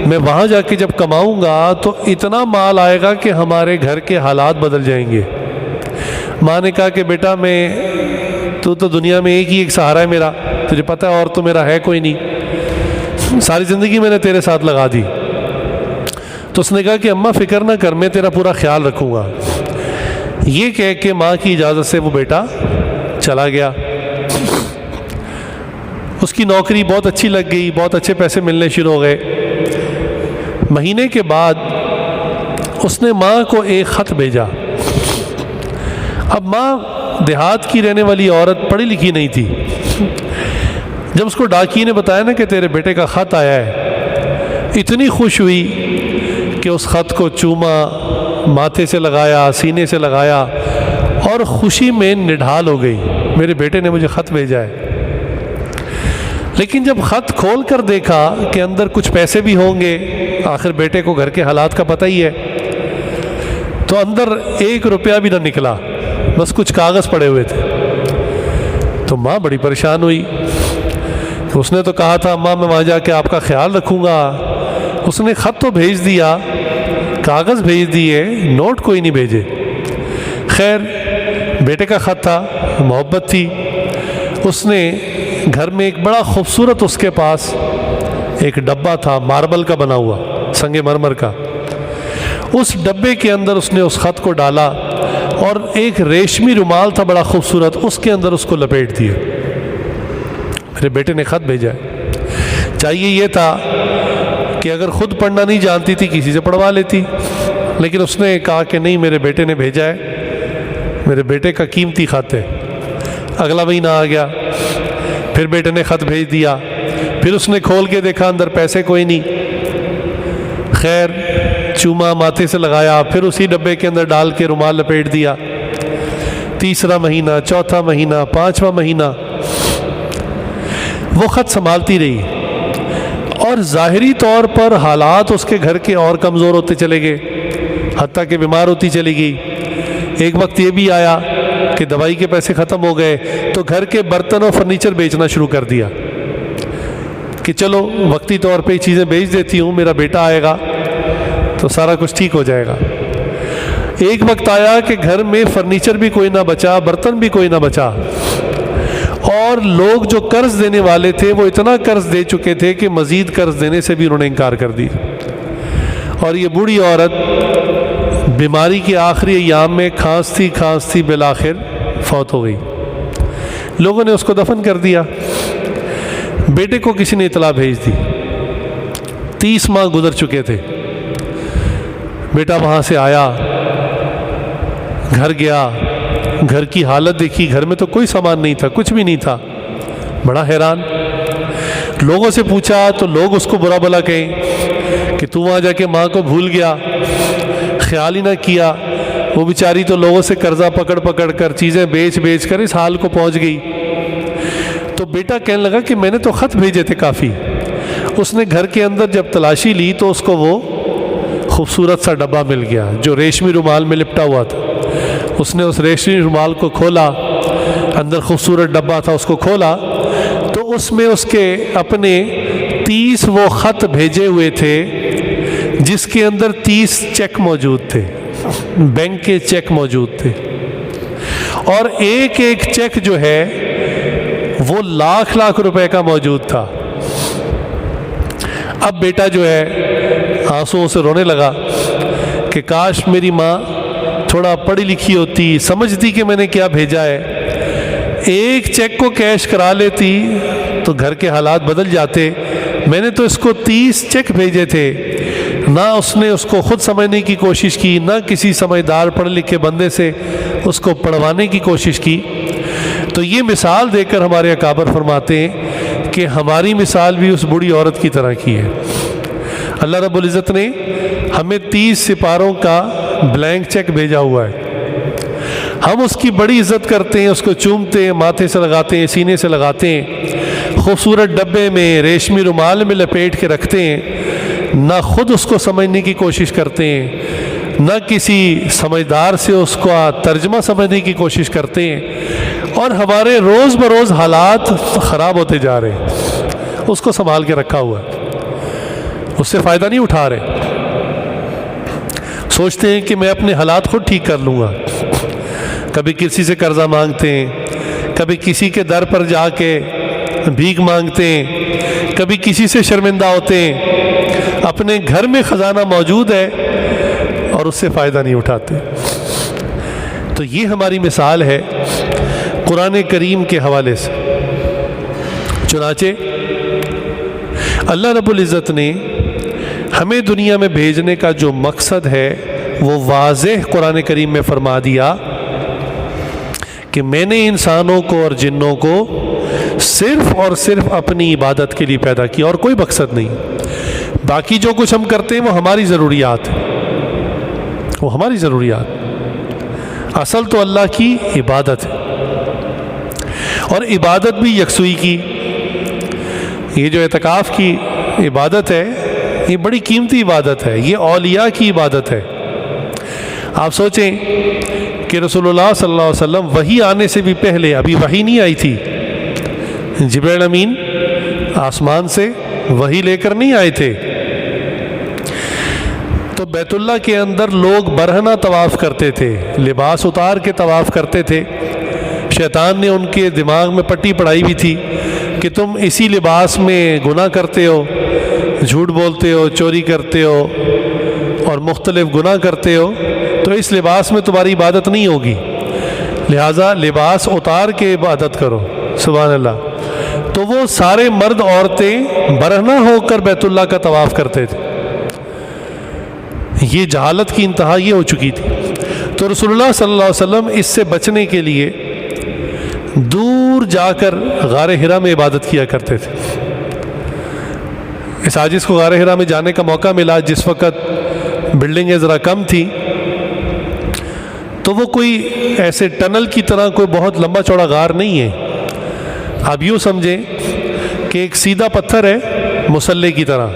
میں وہاں جا کے جب کماؤں گا تو اتنا مال آئے گا کہ ہمارے گھر کے حالات بدل جائیں گے۔ ماں نے کہا کہ بیٹا تو دنیا میں ایک ہی ایک سہارا ہے میرا، تجھے پتہ ہے اور تو میرا ہے کوئی نہیں، ساری زندگی میں نے تیرے ساتھ لگا دی۔ تو اس نے کہا کہ اماں فکر نہ کر، میں تیرا پورا خیال رکھوں گا۔ یہ کہہ کے ماں کی اجازت سے وہ بیٹا چلا گیا۔ اس کی نوکری بہت اچھی لگ گئی، بہت اچھے پیسے ملنے شروع ہو گئے۔ مہینے کے بعد اس نے ماں کو ایک خط بھیجا۔ اب ماں دیہات کی رہنے والی عورت پڑھی لکھی نہیں تھی۔ جب اس کو ڈاکی نے بتایا نا کہ تیرے بیٹے کا خط آیا ہے، اتنی خوش ہوئی کہ اس خط کو چوما، ماتھے سے لگایا، سینے سے لگایا اور خوشی میں نڈھال ہو گئی، میرے بیٹے نے مجھے خط بھیجا ہے۔ لیکن جب خط کھول کر دیکھا کہ اندر کچھ پیسے بھی ہوں گے، آخر بیٹے کو گھر کے حالات کا پتہ ہی ہے، تو اندر 1 روپیہ بھی نہ نکلا، بس کچھ کاغذ پڑے ہوئے تھے۔ تو ماں بڑی پریشان ہوئی۔ اس نے تو کہا تھا ماں میں وہاں جا کے آپ کا خیال رکھوں گا، اس نے خط تو بھیج دیا، کاغذ بھیج دیے، نوٹ کوئی نہیں بھیجے۔ خیر بیٹے کا خط تھا، محبت تھی، اس نے گھر میں ایک بڑا خوبصورت اس کے پاس ایک ڈبہ تھا، ماربل کا بنا ہوا، سنگ مرمر کا، اس ڈبے کے اندر اس نے اس خط کو ڈالا اور ایک ریشمی رومال تھا بڑا خوبصورت، اس کے اندر اس کو لپیٹ دیا۔ میرے بیٹے نے خط بھیجا ہے، چاہیے یہ تھا کہ اگر خود پڑھنا نہیں جانتی تھی کسی سے پڑھوا لیتی، لیکن اس نے کہا کہ نہیں میرے بیٹے نے بھیجا ہے، میرے بیٹے کا قیمتی خط ہے۔ اگلا مہینہ آ گیا، پھر بیٹے نے خط بھیج دیا، پھر اس نے کھول کے دیکھا اندر پیسے کوئی نہیں۔ خیر چوما، ماتھے سے لگایا، پھر اسی ڈبے کے اندر ڈال کے رومال لپیٹ دیا۔ تیسرا مہینہ، چوتھا مہینہ، 5واں مہینہ، وہ خط سنبھالتی رہی اور ظاہری طور پر حالات اس کے گھر کے اور کمزور ہوتے چلے گئے، حتیٰ کہ بیمار ہوتی چلی گئی۔ ایک وقت یہ بھی آیا کہ دوائی کے پیسے ختم ہو گئے تو گھر کے برتن اور فرنیچر بیچنا شروع کر دیا کہ چلو وقتی طور پہ یہ چیزیں بیچ دیتی ہوں، میرا بیٹا آئے گا تو سارا کچھ ٹھیک ہو جائے گا۔ ایک وقت آیا کہ گھر میں فرنیچر بھی کوئی نہ بچا، برتن بھی کوئی نہ بچا، اور لوگ جو قرض دینے والے تھے وہ اتنا قرض دے چکے تھے کہ مزید قرض دینے سے بھی انہوں نے انکار کر دی، اور یہ بوڑھی عورت بیماری کے آخری ایام میں کھانستی کھانستی بالآخر فوت ہو گئی۔ لوگوں نے اس کو دفن کر دیا۔ بیٹے کو کسی نے اطلاع بھیج دی، 30 ماہ گزر چکے تھے۔ بیٹا وہاں سے آیا، گھر گیا، گھر کی حالت دیکھی، گھر میں تو کوئی سامان نہیں تھا، کچھ بھی نہیں تھا، بڑا حیران۔ لوگوں سے پوچھا تو لوگ اس کو برا بھلا کہیں کہ تو وہاں جا کے ماں کو بھول گیا، خیال ہی نہ کیا، وہ بیچاری تو لوگوں سے قرضہ پکڑ پکڑ کر چیزیں بیچ بیچ کر اس حال کو پہنچ گئی۔ تو بیٹا کہنے لگا کہ میں نے تو خط بھیجے تھے کافی۔ اس نے گھر کے اندر جب تلاشی لی تو اس کو وہ خوبصورت سا ڈبہ مل گیا جو ریشمی رومال میں لپٹا ہوا تھا۔ اس نے اس ریشمی رومال کو کھولا، اندر خوبصورت ڈبہ تھا، اس کو کھولا تو اس میں اس کے اپنے 30 وہ خط بھیجے ہوئے تھے جس کے اندر 30 چیک موجود تھے، بینک کے چیک موجود تھے، اور ایک ایک چیک جو ہے وہ لاکھ لاکھ روپے کا موجود تھا۔ اب بیٹا جو ہے آنسوؤں سے رونے لگا کہ کاش میری ماں تھوڑا پڑھی لکھی ہوتی، سمجھتی کہ میں نے کیا بھیجا ہے، ایک چیک کو کیش کرا لیتی تو گھر کے حالات بدل جاتے۔ میں نے تو اس کو 30 چیک بھیجے تھے، نہ اس نے اس کو خود سمجھنے کی کوشش کی، نہ کسی سمجھدار پڑھے لکھے بندے سے اس کو پڑھوانے کی کوشش کی۔ تو یہ مثال دے کر ہمارے اکابر فرماتے ہیں کہ ہماری مثال بھی اس بوڑھی عورت کی طرح کی ہے۔ اللہ رب العزت نے ہمیں 30 سپاروں کا بلینک چیک بھیجا ہوا ہے، ہم اس کی بڑی عزت کرتے ہیں، اس کو چومتے ہیں، ماتھے سے لگاتے ہیں، سینے سے لگاتے ہیں، خوبصورت ڈبے میں ریشمی رومال میں لپیٹ کے رکھتے ہیں، نہ خود اس کو سمجھنے کی کوشش کرتے ہیں، نہ کسی سمجھدار سے اس کا ترجمہ سمجھنے کی کوشش کرتے ہیں، اور ہمارے روز بروز حالات خراب ہوتے جا رہے ہیں، اس کو سنبھال کے رکھا ہوا ہے، اس سے فائدہ نہیں اٹھا رہے، سوچتے ہیں کہ میں اپنے حالات خود ٹھیک کر لوں گا، کبھی کسی سے قرضہ مانگتے ہیں، کبھی کسی کے در پر جا کے بھیک مانگتے ہیں، کبھی کسی سے شرمندہ ہوتے ہیں، اپنے گھر میں خزانہ موجود ہے اور اس سے فائدہ نہیں اٹھاتے۔ تو یہ ہماری مثال ہے قرآن کریم کے حوالے سے۔ چنانچہ اللہ رب العزت نے ہمیں دنیا میں بھیجنے کا جو مقصد ہے وہ واضح قرآن کریم میں فرما دیا کہ میں نے انسانوں کو اور جنوں کو صرف اور صرف اپنی عبادت کے لیے پیدا کیا، اور کوئی مقصد نہیں۔ باقی جو کچھ ہم کرتے ہیں وہ ہماری ضروریات ہیں، وہ ہماری ضروریات، اصل تو اللہ کی عبادت ہے، اور عبادت بھی یکسوئی کی۔ یہ جو اعتکاف کی عبادت ہے یہ بڑی قیمتی عبادت ہے، یہ اولیاء کی عبادت ہے۔ آپ سوچیں کہ رسول اللہ صلی اللہ علیہ وسلم وحی آنے سے بھی پہلے، ابھی وحی نہیں آئی تھی، جبرائیل امین آسمان سے وحی لے کر نہیں آئے تھے، تو بیت اللہ کے اندر لوگ برہنہ طواف کرتے تھے، لباس اتار کے طواف کرتے تھے۔ شیطان نے ان کے دماغ میں پٹی پڑھائی بھی تھی کہ تم اسی لباس میں گناہ کرتے ہو، جھوٹ بولتے ہو، چوری کرتے ہو اور مختلف گناہ کرتے ہو، تو اس لباس میں تمہاری عبادت نہیں ہوگی، لہٰذا لباس اتار کے عبادت کرو۔ سبحان اللہ۔ تو وہ سارے مرد عورتیں برہنہ ہو کر بیت اللہ کا طواف کرتے تھے۔ یہ جہالت کی انتہا یہ ہو چکی تھی۔ تو رسول اللہ صلی اللہ علیہ وسلم اس سے بچنے کے لیے دور جا کر غار حرا میں عبادت کیا کرتے تھے۔ اس عاجز کو غار حرا میں جانے کا موقع ملا جس وقت بلڈنگیں ذرا کم تھی، تو وہ کوئی ایسے ٹنل کی طرح کوئی بہت لمبا چوڑا غار نہیں ہے، آپ یوں سمجھیں کہ ایک سیدھا پتھر ہے مسلح کی طرح،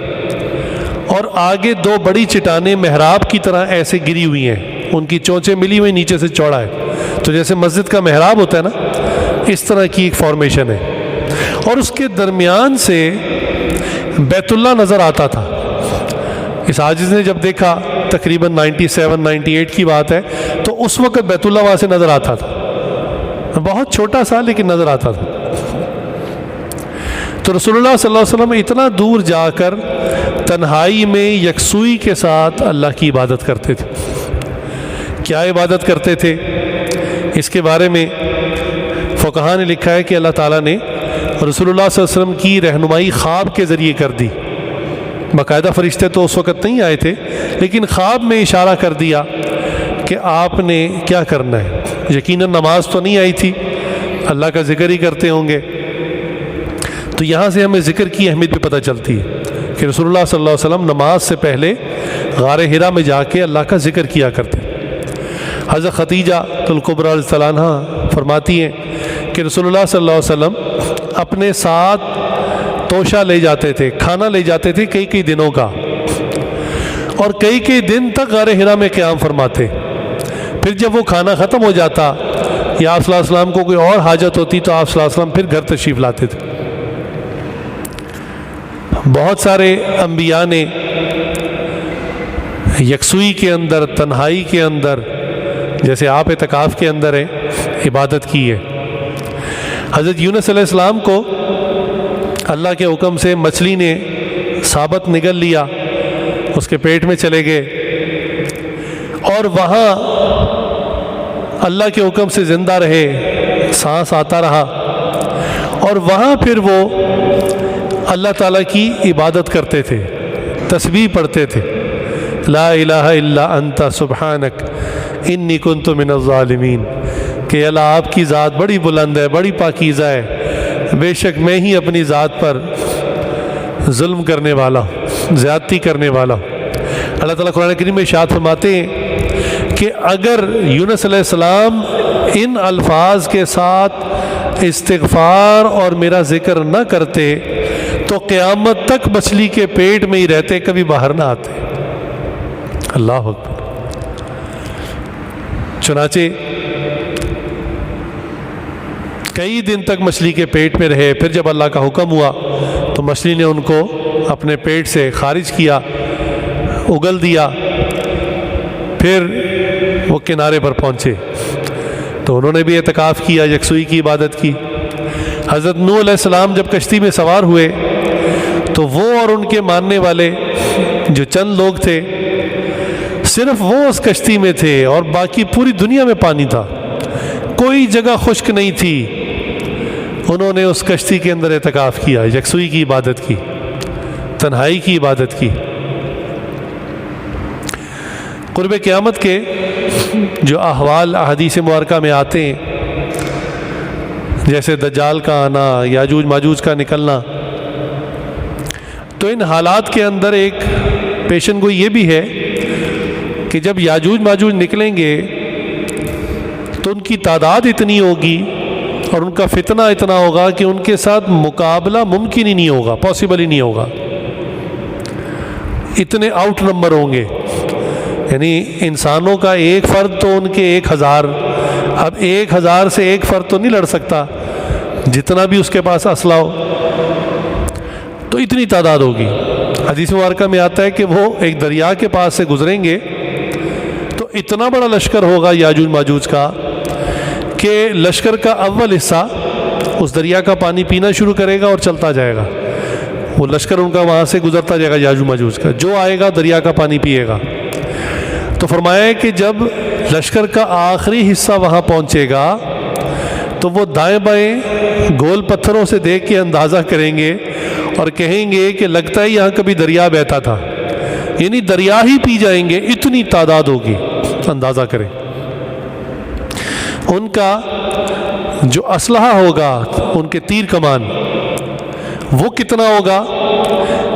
اور آگے دو بڑی چٹانیں محراب کی طرح ایسے گری ہوئی ہیں، ان کی چونچیں ملی ہوئی نیچے سے چوڑا ہے، تو جیسے مسجد کا محراب ہوتا ہے نا، اس طرح کی ایک فارمیشن ہے، اور اس کے درمیان سے بیت اللہ نظر آتا تھا۔ اس عاجز نے جب دیکھا، تقریباً 97-98 کی بات ہے، تو اس وقت بیت اللہ وہاں سے نظر آتا تھا، بہت چھوٹا سا لیکن نظر آتا تھا۔ تو رسول اللہ صلی اللہ علیہ وسلم اتنا دور جا کر تنہائی میں یکسوئی کے ساتھ اللہ کی عبادت کرتے تھے۔ کیا عبادت کرتے تھے؟ اس کے بارے میں فقہاء نے لکھا ہے کہ اللہ تعالیٰ نے رسول اللہ صلی اللہ علیہ وسلم کی رہنمائی خواب کے ذریعے کر دی۔ باقاعدہ فرشتے تو اس وقت نہیں آئے تھے، لیکن خواب میں اشارہ کر دیا کہ آپ نے کیا کرنا ہے۔ یقیناً نماز تو نہیں آئی تھی، اللہ کا ذکر ہی کرتے ہوں گے۔ تو یہاں سے ہمیں ذکر کی اہمیت بھی پتہ چلتی ہے کہ رسول اللہ صلی اللہ علیہ وسلم نماز سے پہلے غار حرا میں جا کے اللہ کا ذکر کیا کرتے۔ حضرت خدیجہ الکبریٰ رضی اللہ عنہا فرماتی ہیں کہ رسول اللہ صلی اللہ علیہ وسلم اپنے ساتھ توشہ لے جاتے تھے، کھانا لے جاتے تھے کئی کئی دنوں کا، اور کئی کئی دن تک غار حرا میں قیام فرماتے۔ پھر جب وہ کھانا ختم ہو جاتا یا آپ صلی اللہ علیہ وسلم کو کوئی اور حاجت ہوتی تو آپ صلی اللہ علیہ وسلم پھر گھر تشریف لاتے تھے۔ بہت سارے انبیاء نے یکسوئی کے اندر، تنہائی کے اندر، جیسے آپ اعتکاف کے اندر ہیں، عبادت کی ہے۔ حضرت یونس علیہ السلام کو اللہ کے حکم سے مچھلی نے ثابت نگل لیا، اس کے پیٹ میں چلے گئے، اور وہاں اللہ کے حکم سے زندہ رہے، سانس آتا رہا، اور وہاں پھر وہ اللہ تعالیٰ کی عبادت کرتے تھے، تسبیح پڑھتے تھے، لا الہ الا انت سبحانک انی کنت من الظالمین، کہ اللہ آپ کی ذات بڑی بلند ہے، بڑی پاکیزہ ہے، بے شک میں ہی اپنی ذات پر ظلم کرنے والا ہوں۔ زیادتی کرنے والا ہو۔ اللہ تعالیٰ قرآن کریم میں ارشاد فرماتے ہیں کہ اگر یونس علیہ السلام ان الفاظ کے ساتھ استغفار اور میرا ذکر نہ کرتے تو قیامت تک مچھلی کے پیٹ میں ہی رہتے، کبھی باہر نہ آتے۔ اللہ اکبر۔ چنانچہ کئی دن تک مچھلی کے پیٹ میں رہے، پھر جب اللہ کا حکم ہوا تو مچھلی نے ان کو اپنے پیٹ سے خارج کیا، اگل دیا، پھر وہ کنارے پر پہنچے تو انہوں نے بھی اعتکاف کیا، یکسوئی کی عبادت کی۔ حضرت نوح علیہ السلام جب کشتی میں سوار ہوئے تو وہ اور ان کے ماننے والے جو چند لوگ تھے، صرف وہ اس کشتی میں تھے اور باقی پوری دنیا میں پانی تھا، کوئی جگہ خشک نہیں تھی۔ انہوں نے اس کشتی کے اندر اعتکاف کیا، یکسوئی کی عبادت کی، تنہائی کی عبادت کی۔ قرب قیامت کے جو احوال احادیث مبارکہ میں آتے ہیں، جیسے دجال کا آنا، یاجوج ماجوج کا نکلنا، تو ان حالات کے اندر ایک پیشن گوئی یہ بھی ہے کہ جب یاجوج ماجوج نکلیں گے تو ان کی تعداد اتنی ہوگی اور ان کا فتنہ اتنا ہوگا کہ ان کے ساتھ مقابلہ ممکن ہی نہیں ہوگا، پاسبل ہی نہیں ہوگا، اتنے آؤٹ نمبر ہوں گے۔ یعنی انسانوں کا ایک فرد تو ان کے 1000، اب 1000 سے ایک فرد تو نہیں لڑ سکتا جتنا بھی اس کے پاس اسلحہ ہو، تو اتنی تعداد ہوگی۔ حدیث مبارکہ میں آتا ہے کہ وہ ایک دریا کے پاس سے گزریں گے تو اتنا بڑا لشکر ہوگا یاجوج ماجوج کا کہ لشکر کا اول حصہ اس دریا کا پانی پینا شروع کرے گا اور چلتا جائے گا، وہ لشکر ان کا وہاں سے گزرتا جائے گا یاجوج ماجوج کا، جو آئے گا دریا کا پانی پیے گا۔ تو فرمایا کہ جب لشکر کا آخری حصہ وہاں پہنچے گا تو وہ دائیں بائیں گول پتھروں سے دیکھ کے اندازہ کریں گے اور کہیں گے کہ لگتا ہے یہاں کبھی دریا بہتا تھا، یعنی دریا ہی پی جائیں گے، اتنی تعداد ہوگی۔ اندازہ کریں ان کا جو اسلحہ ہوگا، ان کے تیر کمان، وہ کتنا ہوگا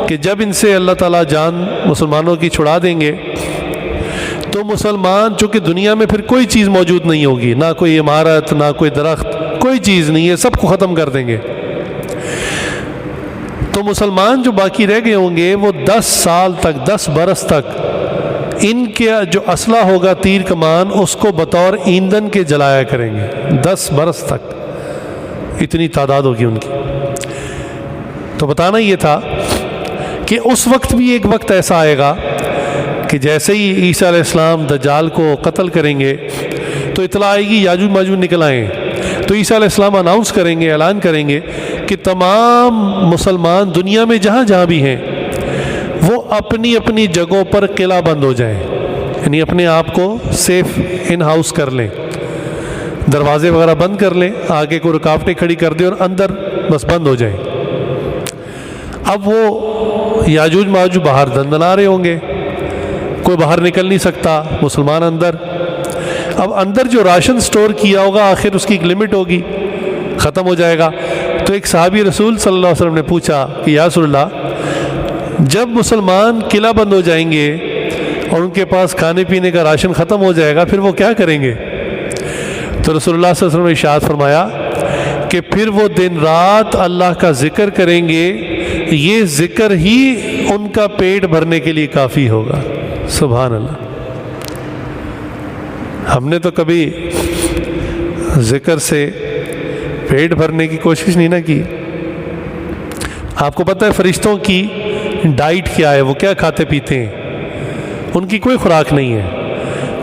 کہ جب ان سے اللہ تعالیٰ جان مسلمانوں کی چھڑا دیں گے تو مسلمان، چونکہ دنیا میں پھر کوئی چیز موجود نہیں ہوگی، نہ کوئی عمارت، نہ کوئی درخت، کوئی چیز نہیں ہے، سب کو ختم کر دیں گے۔ تو مسلمان جو باقی رہ گئے ہوں گے وہ 10 سال تک، 10 برس تک ان کے جو اسلحہ ہوگا تیر کمان، اس کو بطور ایندھن کے جلایا کریں گے، 10 برس تک اتنی تعداد ہوگی ان کی۔ تو بتانا یہ تھا کہ اس وقت بھی ایک وقت ایسا آئے گا کہ جیسے ہی عیسیٰ علیہ السلام دجال کو قتل کریں گے تو اطلاع آئے گی یاجوج ماجوج نکل آئیں، تو عیسیٰ علیہ السلام اناؤنس کریں گے، اعلان کریں گے کہ تمام مسلمان دنیا میں جہاں جہاں بھی ہیں وہ اپنی اپنی جگہوں پر قلعہ بند ہو جائیں، یعنی اپنے آپ کو سیف ان ہاؤس کر لیں، دروازے وغیرہ بند کر لیں، آگے کو رکاوٹیں کھڑی کر دیں اور اندر بس بند ہو جائیں۔ اب وہ یاجوج ماجوج باہر دندنا رہے ہوں گے، کوئی باہر نکل نہیں سکتا، مسلمان اندر۔ اب اندر جو راشن سٹور کیا ہوگا آخر اس کی ایک لمٹ ہوگی، ختم ہو جائے گا۔ تو ایک صحابی رسول صلی اللہ علیہ وسلم نے پوچھا کہ یا رسول اللہ، جب مسلمان قلعہ بند ہو جائیں گے اور ان کے پاس کھانے پینے کا راشن ختم ہو جائے گا، پھر وہ کیا کریں گے؟ تو رسول اللہ صلی اللہ علیہ وسلم نے ارشاد فرمایا کہ پھر وہ دن رات اللہ کا ذکر کریں گے، یہ ذکر ہی ان کا پیٹ بھرنے کے لیے کافی ہوگا۔ سبحان اللہ۔ ہم نے تو کبھی ذکر سے پیٹ بھرنے کی کوشش نہیں نہ کی۔ آپ کو پتہ ہے فرشتوں کی ڈائٹ کیا ہے، وہ کیا کھاتے پیتے ہیں؟ ان کی کوئی خوراک نہیں ہے،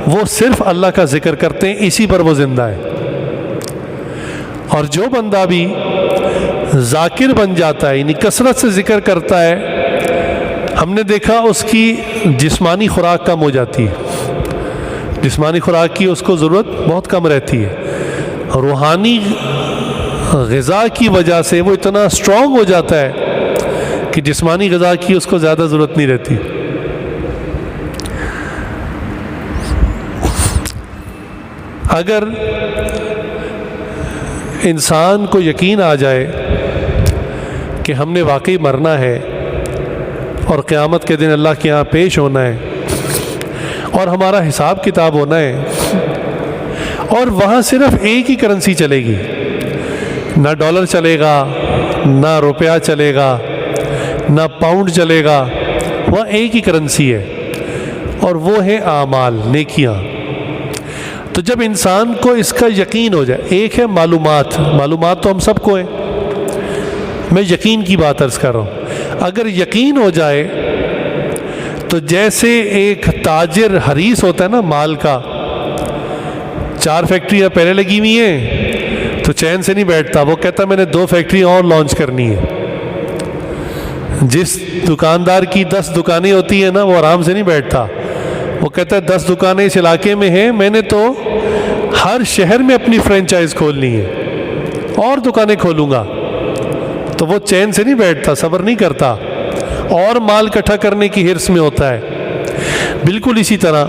وہ صرف اللہ کا ذکر کرتے ہیں، اسی پر وہ زندہ ہے۔ اور جو بندہ بھی ذاکر بن جاتا ہے، یعنی کثرت سے ذکر کرتا ہے، ہم نے دیکھا اس کی جسمانی خوراک کم ہو جاتی ہے، جسمانی خوراک کی اس کو ضرورت بہت کم رہتی ہے، روحانی غذا کی وجہ سے وہ اتنا اسٹرانگ ہو جاتا ہے کہ جسمانی غذا کی اس کو زیادہ ضرورت نہیں رہتی۔ اگر انسان کو یقین آ جائے کہ ہم نے واقعی مرنا ہے اور قیامت کے دن اللہ کے یہاں پیش ہونا ہے اور ہمارا حساب کتاب ہونا ہے، اور وہاں صرف ایک ہی کرنسی چلے گی، نہ ڈالر چلے گا، نہ روپیہ چلے گا، نہ پاؤنڈ چلے گا، وہاں ایک ہی کرنسی ہے اور وہ ہے اعمال، نیکیاں۔ تو جب انسان کو اس کا یقین ہو جائے، ایک ہے معلومات تو ہم سب کو ہے، میں یقین کی بات عرض کر رہا ہوں، اگر یقین ہو جائے تو جیسے ایک تاجر حریص ہوتا ہے نا مال کا، 4 فیکٹریاں پہلے لگی ہوئی ہیں تو چین سے نہیں بیٹھتا، وہ کہتا میں نے 2 فیکٹریاں اور لانچ کرنی ہے۔ جس دکاندار کی 10 دکانیں ہوتی ہیں نا، وہ آرام سے نہیں بیٹھتا، وہ کہتا ہے 10 دکانیں اس علاقے میں ہیں، میں نے تو ہر شہر میں اپنی فرینچائز کھولنی ہے اور دکانیں کھولوں گا۔ تو وہ چین سے نہیں بیٹھتا، صبر نہیں کرتا، اور مال اکٹھا کرنے کی حرص میں ہوتا ہے۔ بالکل اسی طرح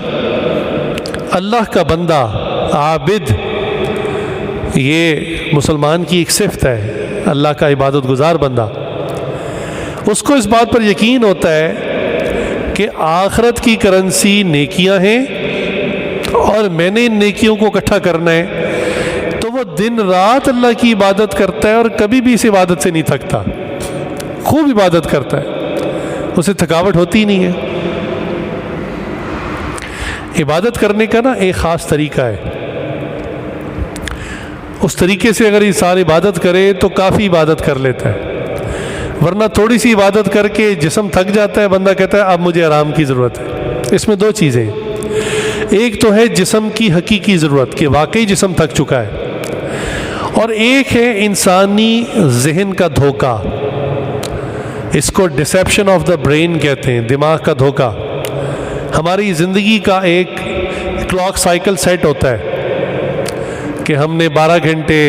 اللہ کا بندہ عابد، یہ مسلمان کی ایک صفت ہے، اللہ کا عبادت گزار بندہ، اس کو اس بات پر یقین ہوتا ہے کہ آخرت کی کرنسی نیکیاں ہیں اور میں نے ان نیکیوں کو اکٹھا کرنا ہے، تو وہ دن رات اللہ کی عبادت کرتا ہے اور کبھی بھی اس عبادت سے نہیں تھکتا، خوب عبادت کرتا ہے، اسے تھکاوٹ ہوتی ہی نہیں ہے۔ عبادت کرنے کا نا ایک خاص طریقہ ہے، اس طریقے سے اگر انسان عبادت کرے تو کافی عبادت کر لیتا ہے، ورنہ تھوڑی سی عبادت کر کے جسم تھک جاتا ہے، بندہ کہتا ہے اب مجھے آرام کی ضرورت ہے۔ اس میں 2 چیزیں، ایک تو ہے جسم کی حقیقی ضرورت کہ واقعی جسم تھک چکا ہے، اور ایک ہے انسانی ذہن کا دھوکہ، اس کو ڈسیپشن آف دا برین کہتے ہیں، دماغ کا دھوکہ۔ ہماری زندگی کا ایک کلاک سائیکل سیٹ ہوتا ہے کہ ہم نے 12 گھنٹے،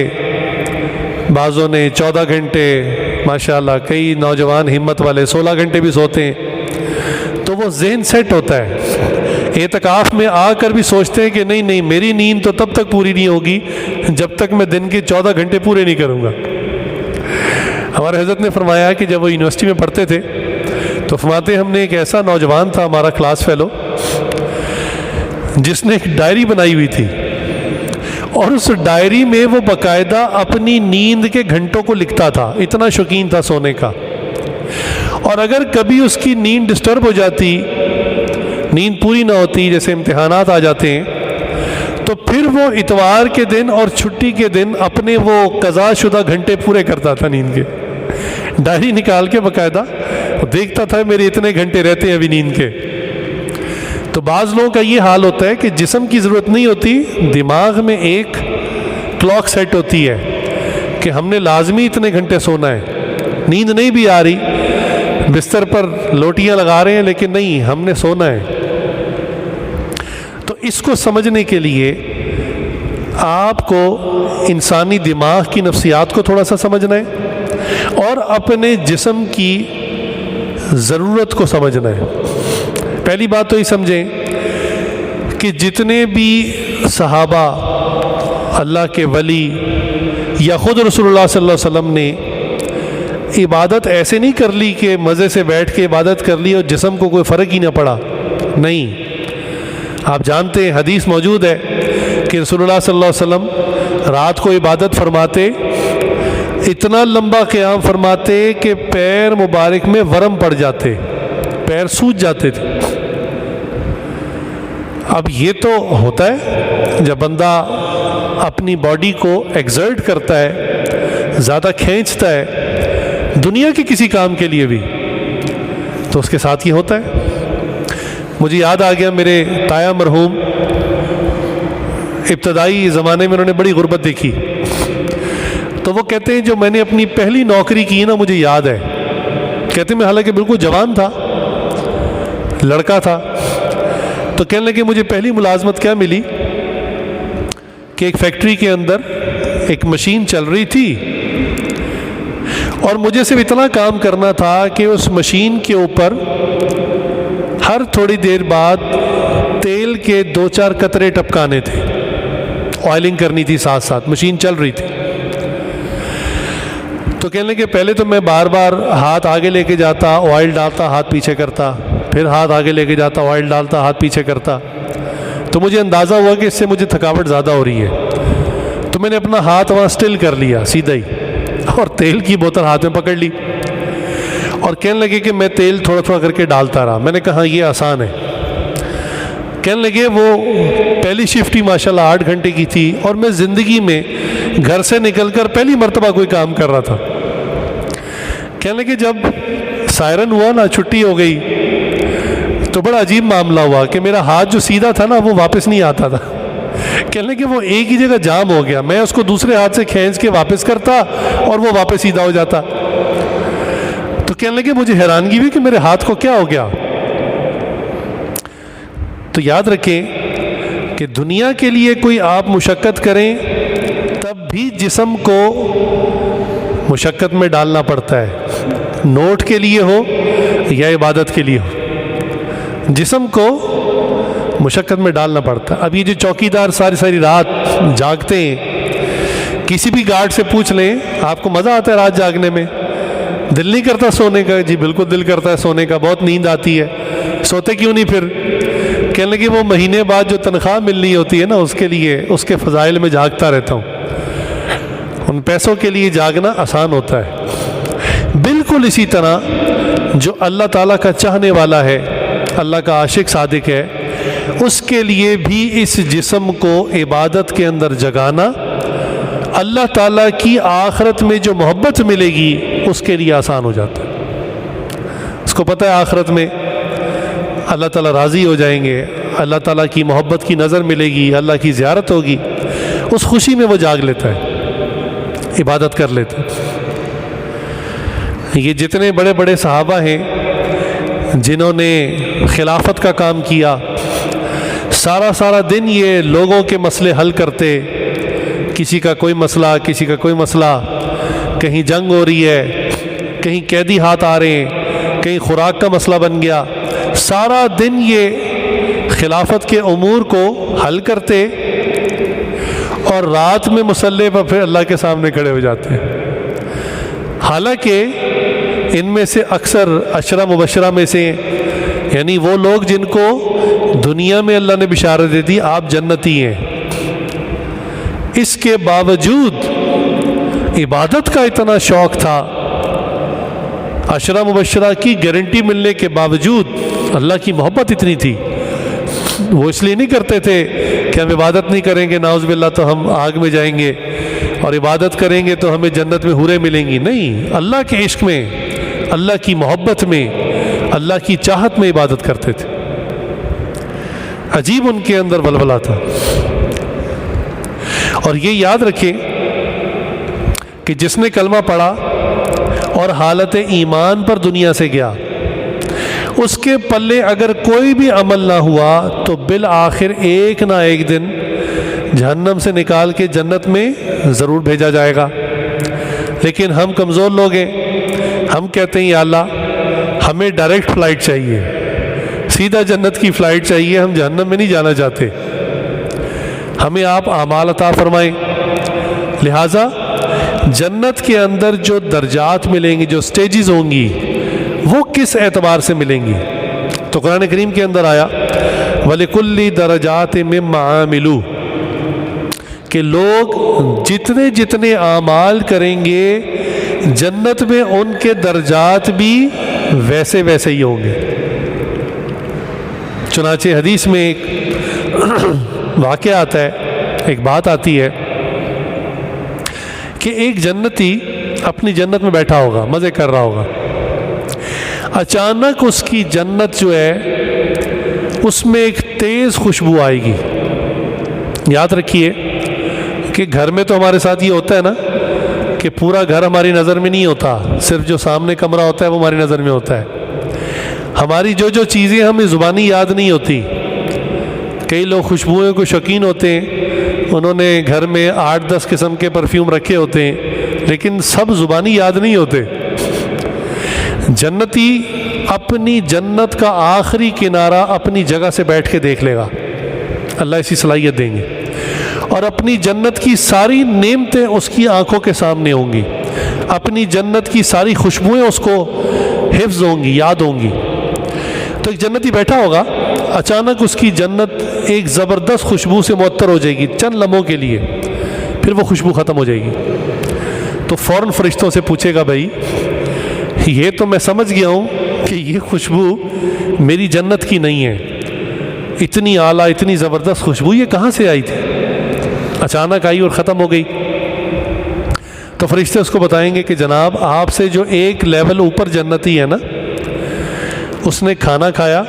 بعضوں نے 14 گھنٹے، ماشاءاللہ کئی نوجوان ہمت والے 16 گھنٹے بھی سوتے ہیں، تو وہ ذہن سیٹ ہوتا ہے۔ اعتکاف میں آ کر بھی سوچتے ہیں کہ نہیں میری نیند تو تب تک پوری نہیں ہوگی جب تک میں دن کے 14 گھنٹے پورے نہیں کروں گا۔ ہمارے حضرت نے فرمایا کہ جب وہ یونیورسٹی میں پڑھتے تھے تو فرماتے ہم نے ایک ایسا نوجوان تھا ہمارا کلاس فیلو، جس نے ایک ڈائری بنائی ہوئی تھی، اور اس ڈائری میں وہ باقاعدہ اپنی نیند کے گھنٹوں کو لکھتا تھا، اتنا شوقین تھا سونے کا، اور اگر کبھی اس کی نیند ڈسٹرب ہو جاتی، نیند پوری نہ ہوتی، جیسے امتحانات آ جاتے ہیں، تو پھر وہ اتوار کے دن اور چھٹی کے دن اپنے وہ قضا شدہ گھنٹے پورے کرتا تھا نیند کے، ڈائری نکال کے باقاعدہ دیکھتا تھا میرے اتنے گھنٹے رہتے ہیں ابھی نیند کے۔ تو بعض لوگوں کا یہ حال ہوتا ہے کہ جسم کی ضرورت نہیں ہوتی، دماغ میں ایک کلاک سیٹ ہوتی ہے کہ ہم نے لازمی اتنے گھنٹے سونا ہے، نیند نہیں بھی آ رہی، بستر پر لوٹیاں لگا رہے ہیں لیکن نہیں، ہم نے سونا ہے۔ تو اس کو سمجھنے کے لیے آپ کو انسانی دماغ کی نفسیات کو تھوڑا سا سمجھنا ہے اور اپنے جسم کی ضرورت کو سمجھنا ہے۔ پہلی بات تو یہ سمجھیں کہ جتنے بھی صحابہ، اللہ کے ولی یا خود رسول اللہ صلی اللہ علیہ وسلم نے عبادت ایسے نہیں کر لی کہ مزے سے بیٹھ کے عبادت کر لی اور جسم کو کوئی فرق ہی نہ پڑا، نہیں، آپ جانتے ہیں حدیث موجود ہے کہ رسول اللہ صلی اللہ علیہ وسلم رات کو عبادت فرماتے، اتنا لمبا قیام فرماتے کہ پیر مبارک میں ورم پڑ جاتے، پیر سوج جاتے تھے۔ اب یہ تو ہوتا ہے جب بندہ اپنی باڈی کو ایگزرٹ کرتا ہے، زیادہ کھینچتا ہے دنیا کے کسی کام کے لیے بھی، تو اس کے ساتھ یہ ہوتا ہے۔ مجھے یاد آ گیا میرے تایا مرحوم، ابتدائی زمانے میں انہوں نے بڑی غربت دیکھی، تو وہ کہتے ہیں جو میں نے اپنی پہلی نوکری کی نا مجھے یاد ہے، کہتے ہیں میں حالانکہ بالکل جوان تھا، لڑکا تھا، تو کہنے لگے مجھے پہلی ملازمت کیا ملی کہ ایک فیکٹری کے اندر ایک مشین چل رہی تھی اور مجھے صرف اتنا کام کرنا تھا کہ اس مشین کے اوپر ہر تھوڑی دیر بعد تیل کے 2-4 قطرے ٹپکانے تھے، آئلنگ کرنی تھی، ساتھ ساتھ مشین چل رہی تھی۔ تو کہنے لگے پہلے تو میں بار بار ہاتھ آگے لے کے جاتا، آئل ڈالتا، ہاتھ پیچھے کرتا، پھر ہاتھ آگے لے کے جاتا، آئل ڈالتا، ہاتھ پیچھے کرتا، تو مجھے اندازہ ہوا کہ اس سے مجھے تھکاوٹ زیادہ ہو رہی ہے، تو میں نے اپنا ہاتھ وہاں سٹل کر لیا سیدھا ہی، اور تیل کی بوتل ہاتھ میں پکڑ لی، اور کہنے لگے کہ میں تیل تھوڑا تھوڑا کر کے ڈالتا رہا۔ میں نے کہا یہ آسان ہے۔ کہنے لگے وہ پہلی شفٹ ہی ماشاءاللہ 8 گھنٹے کی تھی، اور میں زندگی میں گھر سے نکل کر پہلی مرتبہ کوئی کام کر رہا تھا۔ کہنے لگے جب سائرن ہوا نا، چھٹی ہو گئی، تو بڑا عجیب معاملہ ہوا کہ میرا ہاتھ جو سیدھا تھا نا وہ واپس نہیں آتا تھا۔ کہنے لگے وہ ایک ہی جگہ جام ہو گیا، میں اس کو دوسرے ہاتھ سے کھینچ کے واپس کرتا اور وہ واپس سیدھا ہو جاتا۔ تو کہنے لگے مجھے حیرانگی ہوئی کہ میرے ہاتھ کو کیا ہو گیا۔ تو یاد رکھیں کہ دنیا کے لیے کوئی آپ مشقت کریں تب بھی جسم کو مشقت میں ڈالنا پڑتا ہے، نوٹ کے لیے ہو یا عبادت کے لیے ہو، جسم کو مشقت میں ڈالنا پڑتا ہے۔ اب یہ جو چوکیدار ساری رات جاگتے ہیں، کسی بھی گارڈ سے پوچھ لیں آپ کو مزہ آتا ہے رات جاگنے میں؟ دل نہیں کرتا سونے کا؟ جی بالکل دل کرتا ہے سونے کا، بہت نیند آتی ہے، سوتے کیوں نہیں پھر؟ کہنے لگے وہ مہینے بعد جو تنخواہ ملنی ہوتی ہے نا، اس کے لیے، اس کے فضائل میں جاگتا رہتا ہوں، ان پیسوں کے لیے جاگنا آسان ہوتا ہے۔ بالکل اسی طرح جو اللہ تعالیٰ کا چاہنے والا ہے، اللہ کا عاشق صادق ہے، اس کے لیے بھی اس جسم کو عبادت کے اندر جگانا اللہ تعالیٰ کی آخرت میں جو محبت ملے گی اس کے لیے آسان ہو جاتا ہے۔ اس کو پتہ ہے آخرت میں اللہ تعالیٰ راضی ہو جائیں گے، اللہ تعالیٰ کی محبت کی نظر ملے گی، اللہ کی زیارت ہوگی، اس خوشی میں وہ جاگ لیتا ہے، عبادت کر لیتا ہے۔ یہ جتنے بڑے بڑے صحابہ ہیں جنہوں نے خلافت کا کام کیا، سارا دن یہ لوگوں کے مسئلے حل کرتے، کسی کا کوئی مسئلہ، کہیں جنگ ہو رہی ہے، کہیں قیدی ہاتھ آ رہے ہیں، کہیں خوراک کا مسئلہ بن گیا، سارا دن یہ خلافت کے امور کو حل کرتے، اور رات میں مصلی پر پھر اللہ کے سامنے کھڑے ہو جاتے ہیں۔ حالانکہ ان میں سے اکثر عشرہ مبشرہ میں سے، یعنی وہ لوگ جن کو دنیا میں اللہ نے بشارت دے دی آپ جنتی ہیں، اس کے باوجود عبادت کا اتنا شوق تھا، عشرہ مبشرہ کی گارنٹی ملنے کے باوجود اللہ کی محبت اتنی تھی، وہ اس لیے نہیں کرتے تھے کہ ہم عبادت نہیں کریں گے نعوذ باللہ تو ہم آگ میں جائیں گے، اور عبادت کریں گے تو ہمیں جنت میں حوریں ملیں گی۔ نہیں، اللہ کے عشق میں، اللہ کی محبت میں، اللہ کی چاہت میں عبادت کرتے تھے۔ عجیب ان کے اندر ولولہ تھا۔ اور یہ یاد رکھیں کہ جس نے کلمہ پڑھا اور حالت ایمان پر دنیا سے گیا، اس کے پلے اگر کوئی بھی عمل نہ ہوا تو بالآخر ایک نہ ایک دن جہنم سے نکال کے جنت میں ضرور بھیجا جائے گا۔ لیکن ہم کمزور لوگ ہیں، ہم کہتے ہیں یا اللہ ہمیں ڈائریکٹ فلائٹ چاہیے، سیدھا جنت کی فلائٹ چاہیے، ہم جہنم میں نہیں جانا چاہتے، ہمیں آپ اعمال عطا فرمائیں۔ لہٰذا جنت کے اندر جو درجات ملیں گی، جو سٹیجز ہوں گی، وہ کس اعتبار سے ملیں گی؟ تو قرآن کریم کے اندر آیا وَلِكُلِّ دَرَجَاتٍ مِّمَّا عَمِلُوا، کہ لوگ جتنے اعمال کریں گے جنت میں ان کے درجات بھی ویسے ہی ہوں گے۔ چنانچہ حدیث میں ایک واقعہ آتا ہے، ایک بات آتی ہے کہ ایک جنتی اپنی جنت میں بیٹھا ہوگا، مزے کر رہا ہوگا، اچانک اس کی جنت جو ہے اس میں ایک تیز خوشبو آئے گی۔ یاد رکھیے کہ گھر میں تو ہمارے ساتھ یہ ہوتا ہے نا کہ پورا گھر ہماری نظر میں نہیں ہوتا، صرف جو سامنے کمرہ ہوتا ہے وہ ہماری نظر میں ہوتا ہے۔ ہماری جو چیزیں ہمیں زبانی یاد نہیں ہوتی، کئی لوگ خوشبوؤں کو شوقین ہوتے ہیں، انہوں نے گھر میں 8-10 قسم کے پرفیوم رکھے ہوتے ہیں، لیکن سب زبانی یاد نہیں ہوتے۔ جنتی اپنی جنت کا آخری کنارہ اپنی جگہ سے بیٹھ کے دیکھ لے گا، اللہ ایسی صلاحیت دیں گے، اور اپنی جنت کی ساری نعمتیں اس کی آنکھوں کے سامنے ہوں گی۔ اپنی جنت کی ساری خوشبوئیں اس کو حفظ ہوں گی، یاد ہوں گی۔ تو ایک جنتی بیٹھا ہوگا، اچانک اس کی جنت ایک زبردست خوشبو سے معطر ہو جائے گی چند لمحوں کے لیے، پھر وہ خوشبو ختم ہو جائے گی۔ تو فوراً فرشتوں سے پوچھے گا بھائی یہ تو میں سمجھ گیا ہوں کہ یہ خوشبو میری جنت کی نہیں ہے، اتنی اعلیٰ اتنی زبردست خوشبو یہ کہاں سے آئی تھی؟ اچانک آئی اور ختم ہو گئی۔ تو فرشتے اس کو بتائیں گے کہ جناب آپ سے جو ایک لیول اوپر جنتی ہے نا، اس نے کھانا کھایا،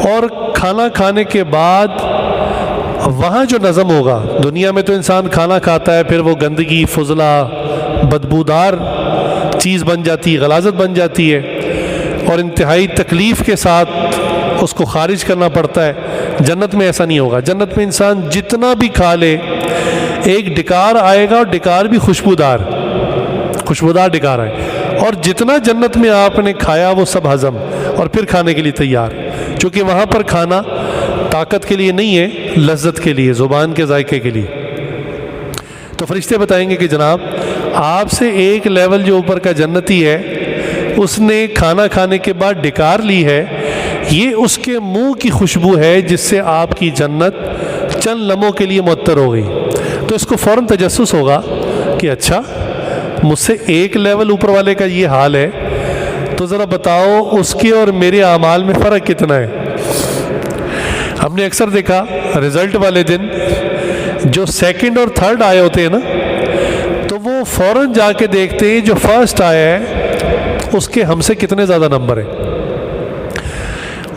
اور کھانا کھانے کے بعد وہاں جو نظم ہوگا، دنیا میں تو انسان کھانا کھاتا ہے پھر وہ گندگی، فضلہ، بدبودار چیز بن جاتی ہے، غلاظت بن جاتی ہے، اور انتہائی تکلیف کے ساتھ اس کو خارج کرنا پڑتا ہے۔ جنت میں ایسا نہیں ہوگا۔ جنت میں انسان جتنا بھی کھا لے، ایک ڈکار آئے گا، اور ڈکار بھی خوشبودار ڈکار آئے، اور جتنا جنت میں آپ نے کھایا وہ سب ہضم، اور پھر کھانے کے لیے تیار، چونکہ وہاں پر کھانا طاقت کے لیے نہیں ہے، لذت کے لیے، زبان کے ذائقے کے لیے۔ تو فرشتے بتائیں گے کہ جناب آپ سے ایک لیول جو اوپر کا جنتی ہے، اس نے کھانا کھانے کے بعد ڈکار لی ہے، یہ اس کے منہ کی خوشبو ہے جس سے آپ کی جنت چند لمحوں کے لیے معطر ہو گئی۔ تو اس کو فوراً تجسس ہوگا کہ اچھا مجھ سے ایک لیول اوپر والے کا یہ حال ہے، تو ذرا بتاؤ اس کے اور میرے اعمال میں فرق کتنا ہے۔ ہم نے اکثر دیکھا رزلٹ والے دن جو سیکنڈ اور تھرڈ آئے ہوتے ہیں نا، تو وہ فوراً جا کے دیکھتے ہیں جو فرسٹ آیا ہے اس کے ہم سے کتنے زیادہ نمبر ہیں،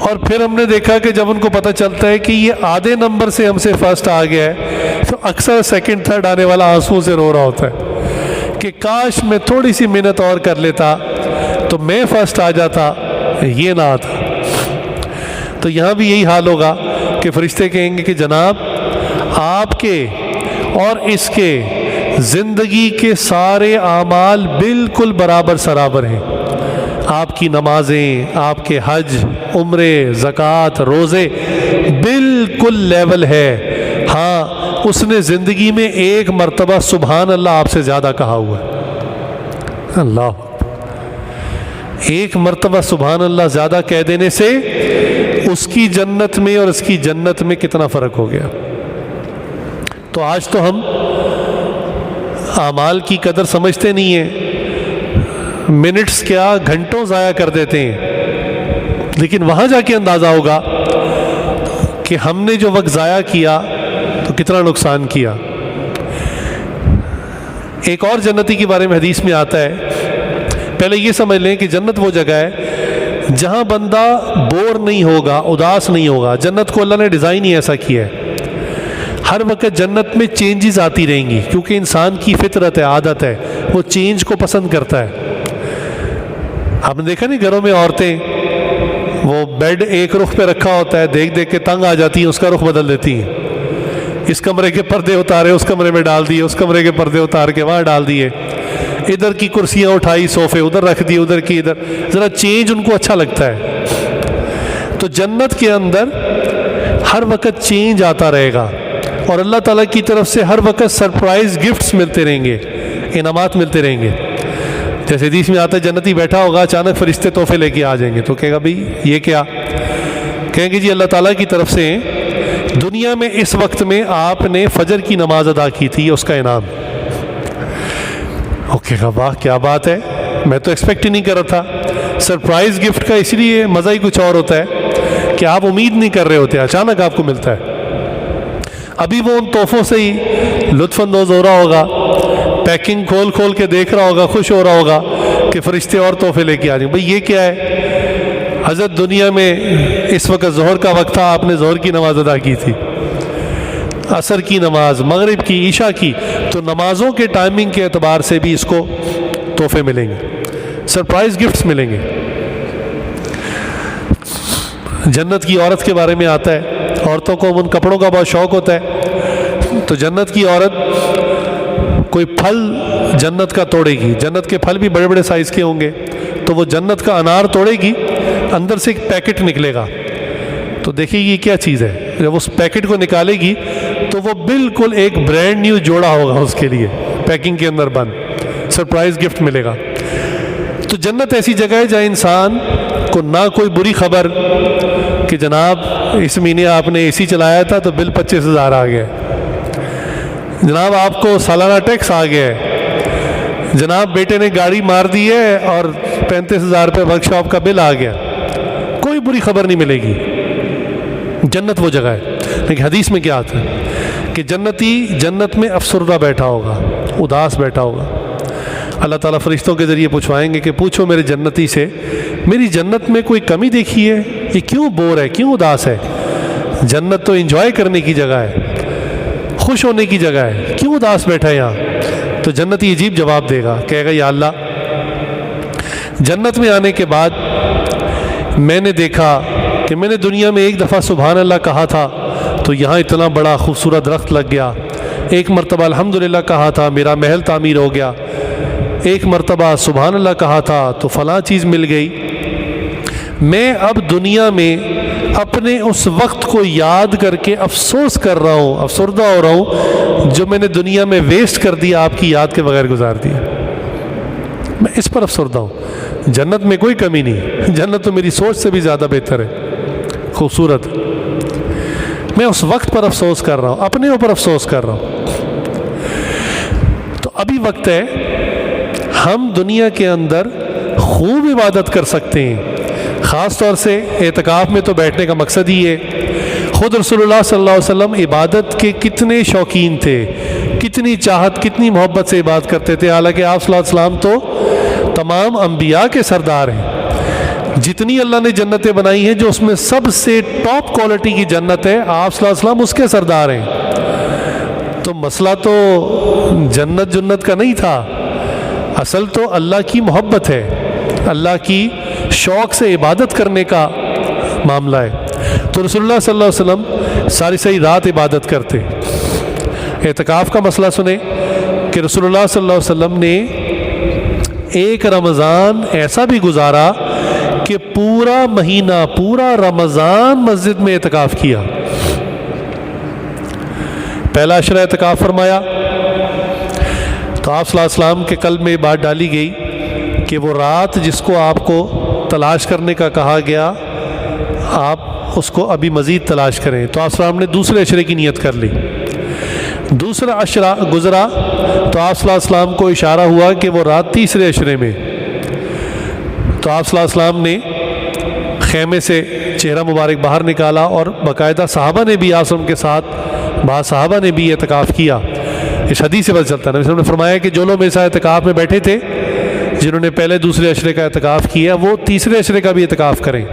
اور پھر ہم نے دیکھا کہ جب ان کو پتہ چلتا ہے کہ یہ آدھے نمبر سے ہم سے فرسٹ آ گیا ہے، تو اکثر سیکنڈ تھرڈ آنے والا آنسو سے رو رہا ہوتا ہے کہ کاش میں تھوڑی سی محنت اور کر لیتا تو میں فرسٹ آ جاتا، یہ نہ آتا۔ تو یہاں بھی یہی حال ہوگا کہ فرشتے کہیں گے کہ جناب آپ کے اور اس کے زندگی کے سارے اعمال بالکل برابر سرابر ہیں، آپ کی نمازیں، آپ کے حج، عمرے، زکوٰۃ، روزے بالکل لیول ہے۔ ہاں اس نے زندگی میں ایک مرتبہ سبحان اللہ آپ سے زیادہ کہا ہوا ہے۔ اللہ، ایک مرتبہ سبحان اللہ زیادہ کہہ دینے سے اس کی جنت میں اور اس کی جنت میں کتنا فرق ہو گیا۔ تو آج تو ہم اعمال کی قدر سمجھتے نہیں ہیں، منٹس کیا گھنٹوں ضائع کر دیتے ہیں، لیکن وہاں جا کے اندازہ ہوگا کہ ہم نے جو وقت ضائع کیا تو کتنا نقصان کیا۔ ایک اور جنتی کے بارے میں حدیث میں آتا ہے، پہلے یہ سمجھ لیں کہ جنت وہ جگہ ہے جہاں بندہ بور نہیں ہوگا، اداس نہیں ہوگا۔ جنت کو اللہ نے ڈیزائن ہی ایسا کیا ہے، ہر وقت جنت میں چینجز آتی رہیں گی، کیونکہ انسان کی فطرت ہے، عادت ہے، وہ چینج کو پسند کرتا ہے۔ آپ نے دیکھا نہیں گھروں میں عورتیں وہ بیڈ ایک رخ پہ رکھا ہوتا ہے، دیکھ دیکھ کے تنگ آ جاتی ہیں، اس کا رخ بدل دیتی ہیں، اس کمرے کے پردے اتارے اس کمرے میں ڈال دیے، اس کمرے کے پردے اتار کے وہاں ڈال دیے، ادھر کی کرسیاں اٹھائی، صوفے ادھر رکھ دیے، ادھر کی ادھر، ذرا چینج ان کو اچھا لگتا ہے۔ تو جنت کے اندر ہر وقت چینج آتا رہے گا، اور اللہ تعالیٰ کی طرف سے ہر وقت سرپرائز گفٹس ملتے رہیں گے، انعامات ملتے رہیں گے۔ جیسے حدیث میں آتا ہے جنتی بیٹھا ہوگا، اچانک فرشتے تحفے لے کے آ جائیں گے، تو کہے گا بھئی یہ کیا؟ کہیں گے جی اللہ تعالیٰ کی طرف سے دنیا میں اس وقت میں آپ نے فجر کی نماز ادا کی تھی، اس کا انعام۔ اوکے گا واہ کیا بات ہے، میں تو ایکسپیکٹ ہی نہیں کر رہا تھا۔ سرپرائز گفٹ کا اس لیے مزہ ہی کچھ اور ہوتا ہے کہ آپ امید نہیں کر رہے ہوتے، اچانک آپ کو ملتا ہے۔ ابھی وہ ان تحفوں سے ہی لطف اندوز ہو رہا ہوگا، پیکنگ کھول کھول کے دیکھ رہا ہوگا، خوش ہو رہا ہوگا کہ فرشتے اور تحفے لے کے آ جائیں۔ بھئی یہ کیا ہے؟ حضرت دنیا میں اس وقت ظہر کا وقت تھا، آپ نے ظہر کی نماز ادا کی تھی، عصر کی نماز، مغرب کی، عشاء کی، تو نمازوں کے ٹائمنگ کے اعتبار سے بھی اس کو تحفے ملیں گے، سرپرائز گفٹس ملیں گے۔ جنت کی عورت کے بارے میں آتا ہے، عورتوں کو ان کپڑوں کا بہت شوق ہوتا ہے، تو جنت کی عورت کوئی پھل جنت کا توڑے گی، جنت کے پھل بھی بڑے بڑے سائز کے ہوں گے، تو وہ جنت کا انار توڑے گی، اندر سے ایک پیکٹ نکلے گا، تو دیکھیے یہ کیا چیز ہے۔ جب اس پیکٹ کو نکالے گی تو وہ بالکل ایک برانڈ نیو جوڑا ہوگا اس کے لیے، پیکنگ کے اندر بند، سرپرائز گفٹ ملے گا. تو جنت ایسی جگہ ہے جہاں انسان کو نہ کوئی بری خبر کہ جناب اس مہینے آپ نے اے سی چلایا تھا تو بل 25,000 آ گیا ہے، جناب آپ کو سالانہ ٹیکس آ گیا ہے، جناب بیٹے نے گاڑی مار دی ہے اور 35,000 روپے ورک شاپ کا بل آ گیا. کوئی بری خبر نہیں ملے گی. جنت وہ جگہ ہے. لیکن حدیث میں کیا آتا ہے کہ جنتی جنت میں افسردہ بیٹھا ہوگا، اداس بیٹھا ہوگا. اللہ تعالیٰ فرشتوں کے ذریعے پوچھوائیں گے کہ پوچھو میرے جنتی سے میری جنت میں کوئی کمی دیکھی ہے، یہ کیوں بور ہے، کیوں اداس ہے؟ جنت تو انجوائے کرنے کی جگہ ہے، خوش ہونے کی جگہ ہے، کیوں اداس بیٹھا ہے یہاں؟ تو جنتی عجیب جواب دے گا، کہے گا یا اللہ جنت میں آنے کے بعد میں نے دیکھا کہ میں نے دنیا میں ایک دفعہ سبحان اللہ کہا تھا تو یہاں اتنا بڑا خوبصورت درخت لگ گیا، ایک مرتبہ الحمدللہ کہا تھا میرا محل تعمیر ہو گیا، ایک مرتبہ سبحان اللہ کہا تھا تو فلاں چیز مل گئی. میں اب دنیا میں اپنے اس وقت کو یاد کر کے افسوس کر رہا ہوں، افسردہ ہو رہا ہوں جو میں نے دنیا میں ویسٹ کر دیا، آپ کی یاد کے بغیر گزار دیا. میں اس پر افسردہ ہوں. جنت میں کوئی کمی نہیں، جنت تو میری سوچ سے بھی زیادہ بہتر ہے، خوبصورت. میں اس وقت پر افسوس کر رہا ہوں، اپنے اوپر افسوس کر رہا ہوں. تو ابھی وقت ہے ہم دنیا کے اندر خوب عبادت کر سکتے ہیں. خاص طور سے اعتکاف میں تو بیٹھنے کا مقصد ہی ہے. خود رسول اللہ صلی اللہ علیہ وسلم عبادت کے کتنے شوقین تھے، کتنی چاہت، کتنی محبت سے عبادت کرتے تھے. حالانکہ آپ صلی اللہ علیہ وسلم تو تمام انبیاء کے سردار ہیں. جتنی اللہ نے جنتیں بنائی ہیں جو اس میں سب سے ٹاپ کوالٹی کی جنت ہے، آپ صلی اللہ علیہ وسلم اس کے سردار ہیں. تو مسئلہ تو جنت کا نہیں تھا، اصل تو اللہ کی محبت ہے، اللہ کی شوق سے عبادت کرنے کا معاملہ ہے. تو رسول اللہ صلی اللہ علیہ وسلم ساری رات عبادت کرتے. اعتکاف کا مسئلہ سنیں کہ رسول اللہ صلی اللہ علیہ وسلم نے ایک رمضان ایسا بھی گزارا کہ پورا مہینہ، پورا رمضان مسجد میں اعتکاف کیا. پہلا عشرہ اعتکاف فرمایا تو آپ صلی اللہ علیہ وسلم کے قلب میں بات ڈالی گئی کہ وہ رات جس کو آپ کو تلاش کرنے کا کہا گیا آپ اس کو ابھی مزید تلاش کریں. تو آپ صلی اللہ علیہ وسلم نے دوسرے عشرے کی نیت کر لی. دوسرا عشرہ گزرا تو آپ صلی اللہ علیہ وسلم کو اشارہ ہوا کہ وہ رات تیسرے عشرے میں. تو آپ صلی اللہ علیہ وسلم نے خیمے سے چہرہ مبارک باہر نکالا اور باقاعدہ صحابہ نے بھی آسم کے ساتھ بعض صحابہ نے بھی اعتکاف کیا. اس حدیث سے پتہ چلتا ہے نبی صلی اللہ علیہ وسلم نے فرمایا کہ جو لوگ میرے ساتھ اعتکاف میں بیٹھے تھے، جنہوں نے پہلے دوسرے عشرے کا اعتکاف کیا، وہ تیسرے عشرے کا بھی اعتکاف کریں،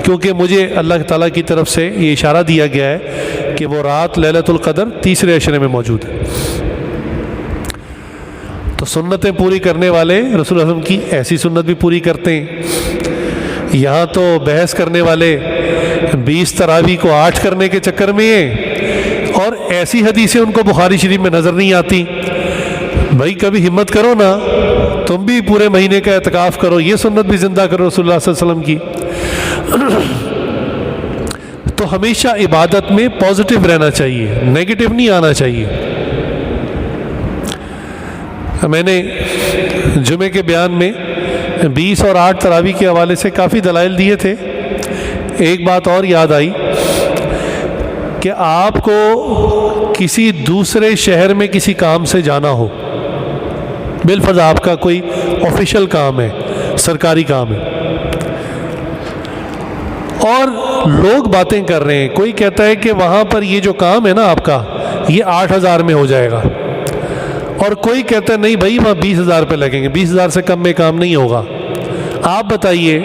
کیونکہ مجھے اللہ تعالیٰ کی طرف سے یہ اشارہ دیا گیا ہے کہ وہ رات لیلۃ القدر تیسرے عشرے میں موجود ہے. تو سنتیں پوری کرنے والے رسول اللہ صلی اللہ علیہ وسلم کی ایسی سنت بھی پوری کرتے ہیں. یہاں تو بحث کرنے والے 20 تراویح کو 8 کرنے کے چکر میں ہیں اور ایسی حدیثیں ان کو بخاری شریف میں نظر نہیں آتی. بھائی کبھی ہمت کرو نا، تم بھی پورے مہینے کا اعتکاف کرو، یہ سنت بھی زندہ کرو رسول اللہ صلی اللہ علیہ وسلم کی. تو ہمیشہ عبادت میں پازیٹیو رہنا چاہیے، نیگیٹو نہیں آنا چاہیے. میں نے جمعے کے بیان میں 20 اور 8 تراویح کے حوالے سے کافی دلائل دیے تھے. ایک بات اور یاد آئی کہ آپ کو کسی دوسرے شہر میں کسی کام سے جانا ہو، بالفرض آپ کا کوئی آفیشیل کام ہے، سرکاری کام ہے، اور لوگ باتیں کر رہے ہیں. کوئی کہتا ہے کہ وہاں پر یہ جو کام ہے نا آپ کا یہ 8,000 میں ہو جائے گا، اور کوئی کہتا ہے نہیں بھائی وہاں 20,000 روپے لگیں گے، 20,000 سے کم میں کام نہیں ہوگا. آپ بتائیے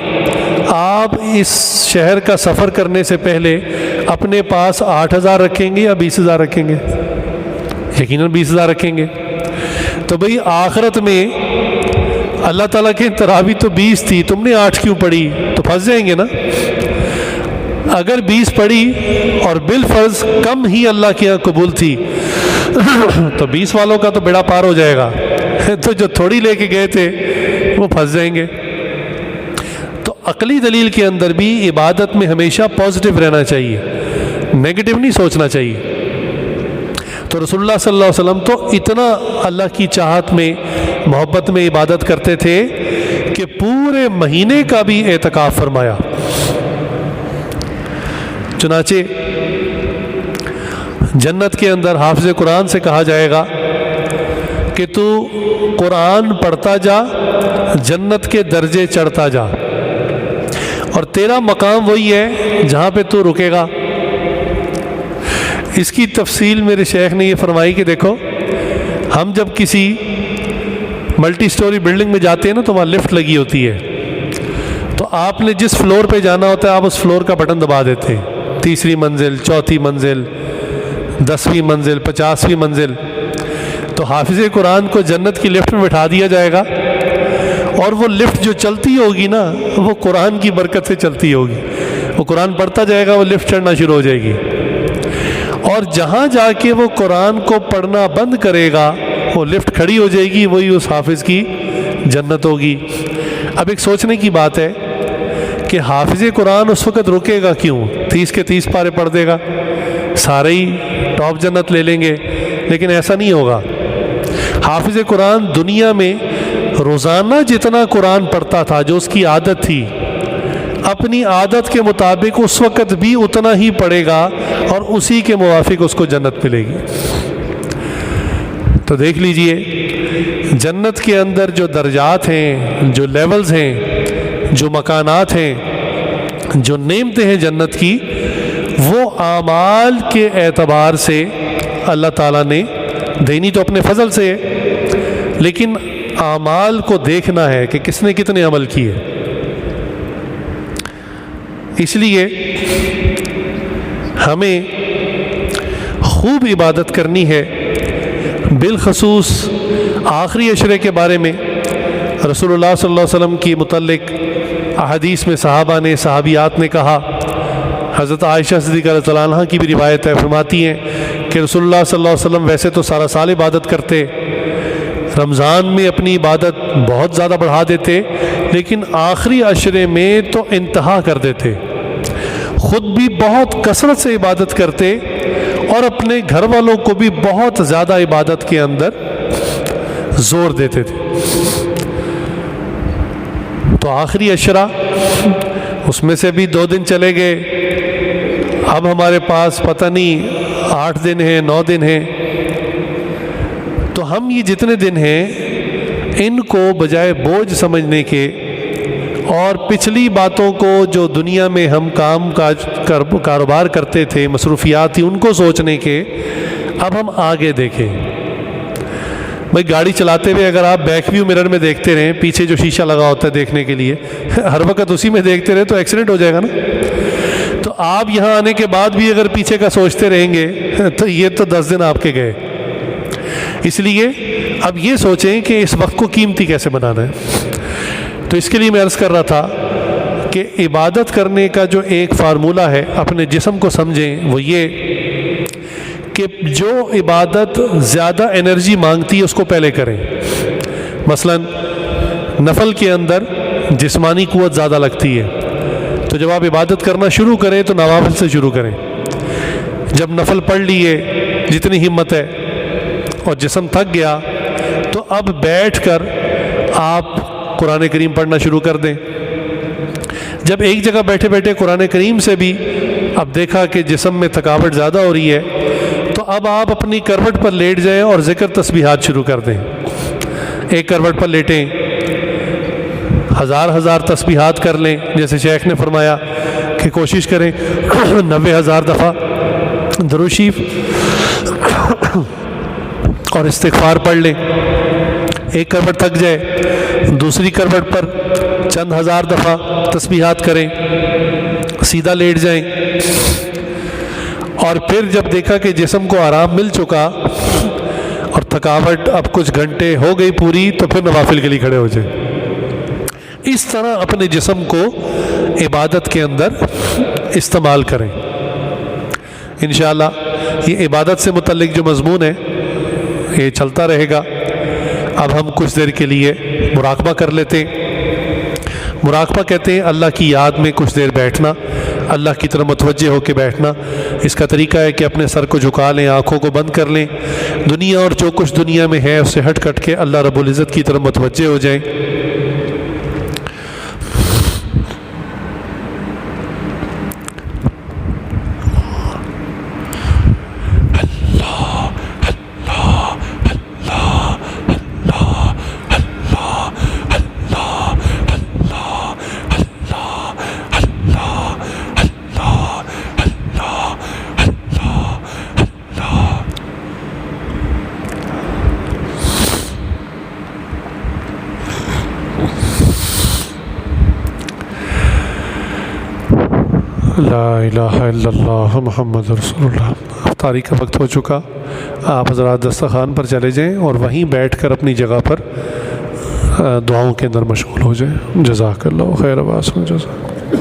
آپ اس شہر کا سفر کرنے سے پہلے اپنے پاس 8,000 رکھیں گے یا 20,000 رکھیں گے؟ یقیناً 20,000 رکھیں گے. تو بھئی آخرت میں اللہ تعالیٰ کے تراویح تو 20 تھی، تم نے 8 کیوں پڑھی؟ تو پھنس جائیں گے نا. اگر 20 پڑھی اور بالفرض کم ہی اللہ کے یہاں قبول تھی تو 20 والوں کا تو بیڑا پار ہو جائے گا. تو جو تھوڑی لے کے گئے تھے وہ پھنس جائیں گے. تو عقلی دلیل کے اندر بھی عبادت میں ہمیشہ پازیٹیو رہنا چاہیے، نیگیٹو نہیں سوچنا چاہیے. تو رسول اللہ صلی اللہ علیہ وسلم تو اتنا اللہ کی چاہت میں محبت میں عبادت کرتے تھے کہ پورے مہینے کا بھی اعتکاف فرمایا۔ چنانچہ جنت کے اندر حافظ قرآن سے کہا جائے گا کہ تو قرآن پڑھتا جا، جنت کے درجے چڑھتا جا، اور تیرا مقام وہی ہے جہاں پہ تو رکے گا۔ اس کی تفصیل میرے شیخ نے یہ فرمائی کہ دیکھو، ہم جب کسی ملٹی سٹوری بلڈنگ میں جاتے ہیں نا تو وہاں لفٹ لگی ہوتی ہے، تو آپ نے جس فلور پہ جانا ہوتا ہے آپ اس فلور کا بٹن دبا دیتے ہیں، 3ری منزل، 4تھی منزل، 10ویں منزل، 50ویں منزل۔ تو حافظ قرآن کو جنت کی لفٹ میں بٹھا دیا جائے گا، اور وہ لفٹ جو چلتی ہوگی نا وہ قرآن کی برکت سے چلتی ہوگی، وہ قرآن پڑھتا جائے گا، وہ لفٹ چڑھنا شروع ہو جائے گی، اور جہاں جا کے وہ قرآن کو پڑھنا بند کرے گا وہ لفٹ کھڑی ہو جائے گی، وہی اس حافظ کی جنت ہوگی۔ اب ایک سوچنے کی بات ہے کہ حافظ قرآن اس وقت رکے گا کیوں؟ 30 کے 30 پارے پڑھ دے گا، سارے ہی ٹاپ جنت لے لیں گے، لیکن ایسا نہیں ہوگا۔ حافظ قرآن دنیا میں روزانہ جتنا قرآن پڑھتا تھا، جو اس کی عادت تھی، اپنی عادت کے مطابق اس وقت بھی اتنا ہی پڑھے گا، اور اسی کے موافق اس کو جنت ملے گی۔ تو دیکھ لیجئے جنت کے اندر جو درجات ہیں، جو لیولز ہیں، جو مکانات ہیں، جو نعمتیں ہیں جنت کی، وہ اعمال کے اعتبار سے اللہ تعالیٰ نے دینی تو اپنے فضل سے ہے، لیکن اعمال کو دیکھنا ہے کہ کس نے کتنے عمل کیے۔ اس لیے ہمیں خوب عبادت کرنی ہے۔ بالخصوص آخری عشرے کے بارے میں رسول اللہ صلی اللہ علیہ وسلم کی متعلق احادیث میں صحابہ نے، صحابیات نے کہا، حضرت عائشہ صدیقہ رضی اللہ عنہا کی بھی روایت ہے، فرماتی ہیں کہ رسول اللہ صلی اللہ علیہ وسلم ویسے تو سارا سال عبادت کرتے، رمضان میں اپنی عبادت بہت زیادہ بڑھا دیتے، لیکن آخری عشرے میں تو انتہا کر دیتے، خود بھی بہت کثرت سے عبادت کرتے اور اپنے گھر والوں کو بھی بہت زیادہ عبادت کے اندر زور دیتے تھے۔ تو آخری عشرہ، اس میں سے بھی 2 دن چلے گئے، اب ہمارے پاس پتہ نہیں 8 دن ہیں، 9 دن ہیں، تو ہم یہ جتنے دن ہیں ان کو بجائے بوجھ سمجھنے کے اور پچھلی باتوں کو جو دنیا میں ہم کام کاج کاروبار کرتے تھے، مصروفیات تھی، ان کو سوچنے کے اب ہم آگے دیکھیں۔ بھائی گاڑی چلاتے ہوئے اگر آپ بیک ویو مرر میں دیکھتے رہیں، پیچھے جو شیشہ لگا ہوتا ہے دیکھنے کے لیے، ہر وقت اسی میں دیکھتے رہے تو ایکسیڈنٹ ہو جائے گا نا۔ تو آپ یہاں آنے کے بعد بھی اگر پیچھے کا سوچتے رہیں گے تو یہ تو 10 دن آپ کے گئے۔ اس لیے اب یہ سوچیں کہ اس وقت کو قیمتی کیسے بنانا ہے۔ تو اس کے لیے میں عرض کر رہا تھا کہ عبادت کرنے کا جو ایک فارمولہ ہے، اپنے جسم کو سمجھیں، وہ یہ کہ جو عبادت زیادہ انرجی مانگتی ہے اس کو پہلے کریں۔ مثلا نفل کے اندر جسمانی قوت زیادہ لگتی ہے، تو جب آپ عبادت کرنا شروع کریں تو نوافل سے شروع کریں۔ جب نفل پڑھ لیے جتنی ہمت ہے اور جسم تھک گیا تو اب بیٹھ کر آپ قرآن کریم پڑھنا شروع کر دیں۔ جب ایک جگہ بیٹھے بیٹھے قرآن کریم سے بھی اب دیکھا کہ جسم میں تھکاوٹ زیادہ ہو رہی ہے تو اب آپ اپنی کروٹ پر لیٹ جائیں اور ذکر تسبیحات شروع کر دیں۔ ایک کروٹ پر لیٹیں، 1000 تسبیحات کر لیں، جیسے شیخ نے فرمایا کہ کوشش کریں 90,000 دفعہ درود شریف اور استغفار پڑھ لیں۔ ایک کروٹ تھک جائے، دوسری کروٹ پر چند 1000 دفعہ تسبیحات کریں، سیدھا لیٹ جائیں، اور پھر جب دیکھا کہ جسم کو آرام مل چکا اور تھکاوٹ اب کچھ گھنٹے ہو گئی پوری، تو پھر نوافل کے لیے کھڑے ہو جائیں۔ اس طرح اپنے جسم کو عبادت کے اندر استعمال کریں۔ انشاءاللہ یہ عبادت سے متعلق جو مضمون ہے یہ چلتا رہے گا۔ اب ہم کچھ دیر کے لیے مراقبہ کر لیتے ہیں۔ مراقبہ کہتے ہیں اللہ کی یاد میں کچھ دیر بیٹھنا، اللہ کی طرف متوجہ ہو کے بیٹھنا، اس کا طریقہ ہے کہ اپنے سر کو جھکا لیں، آنکھوں کو بند کر لیں، دنیا اور جو کچھ دنیا میں ہے اس سے ہٹ کٹ کے اللہ رب العزت کی طرف متوجہ ہو جائیں۔ لا الہ الا اللہ محمد رسول اللہ۔ اب تاریخ کا وقت ہو چکا، آپ حضرات دسترخوان پر چلے جائیں اور وہیں بیٹھ کر اپنی جگہ پر دعاؤں کے اندر مشغول ہو جائیں۔ جزاک اللہ خیر، واحسن جزاک۔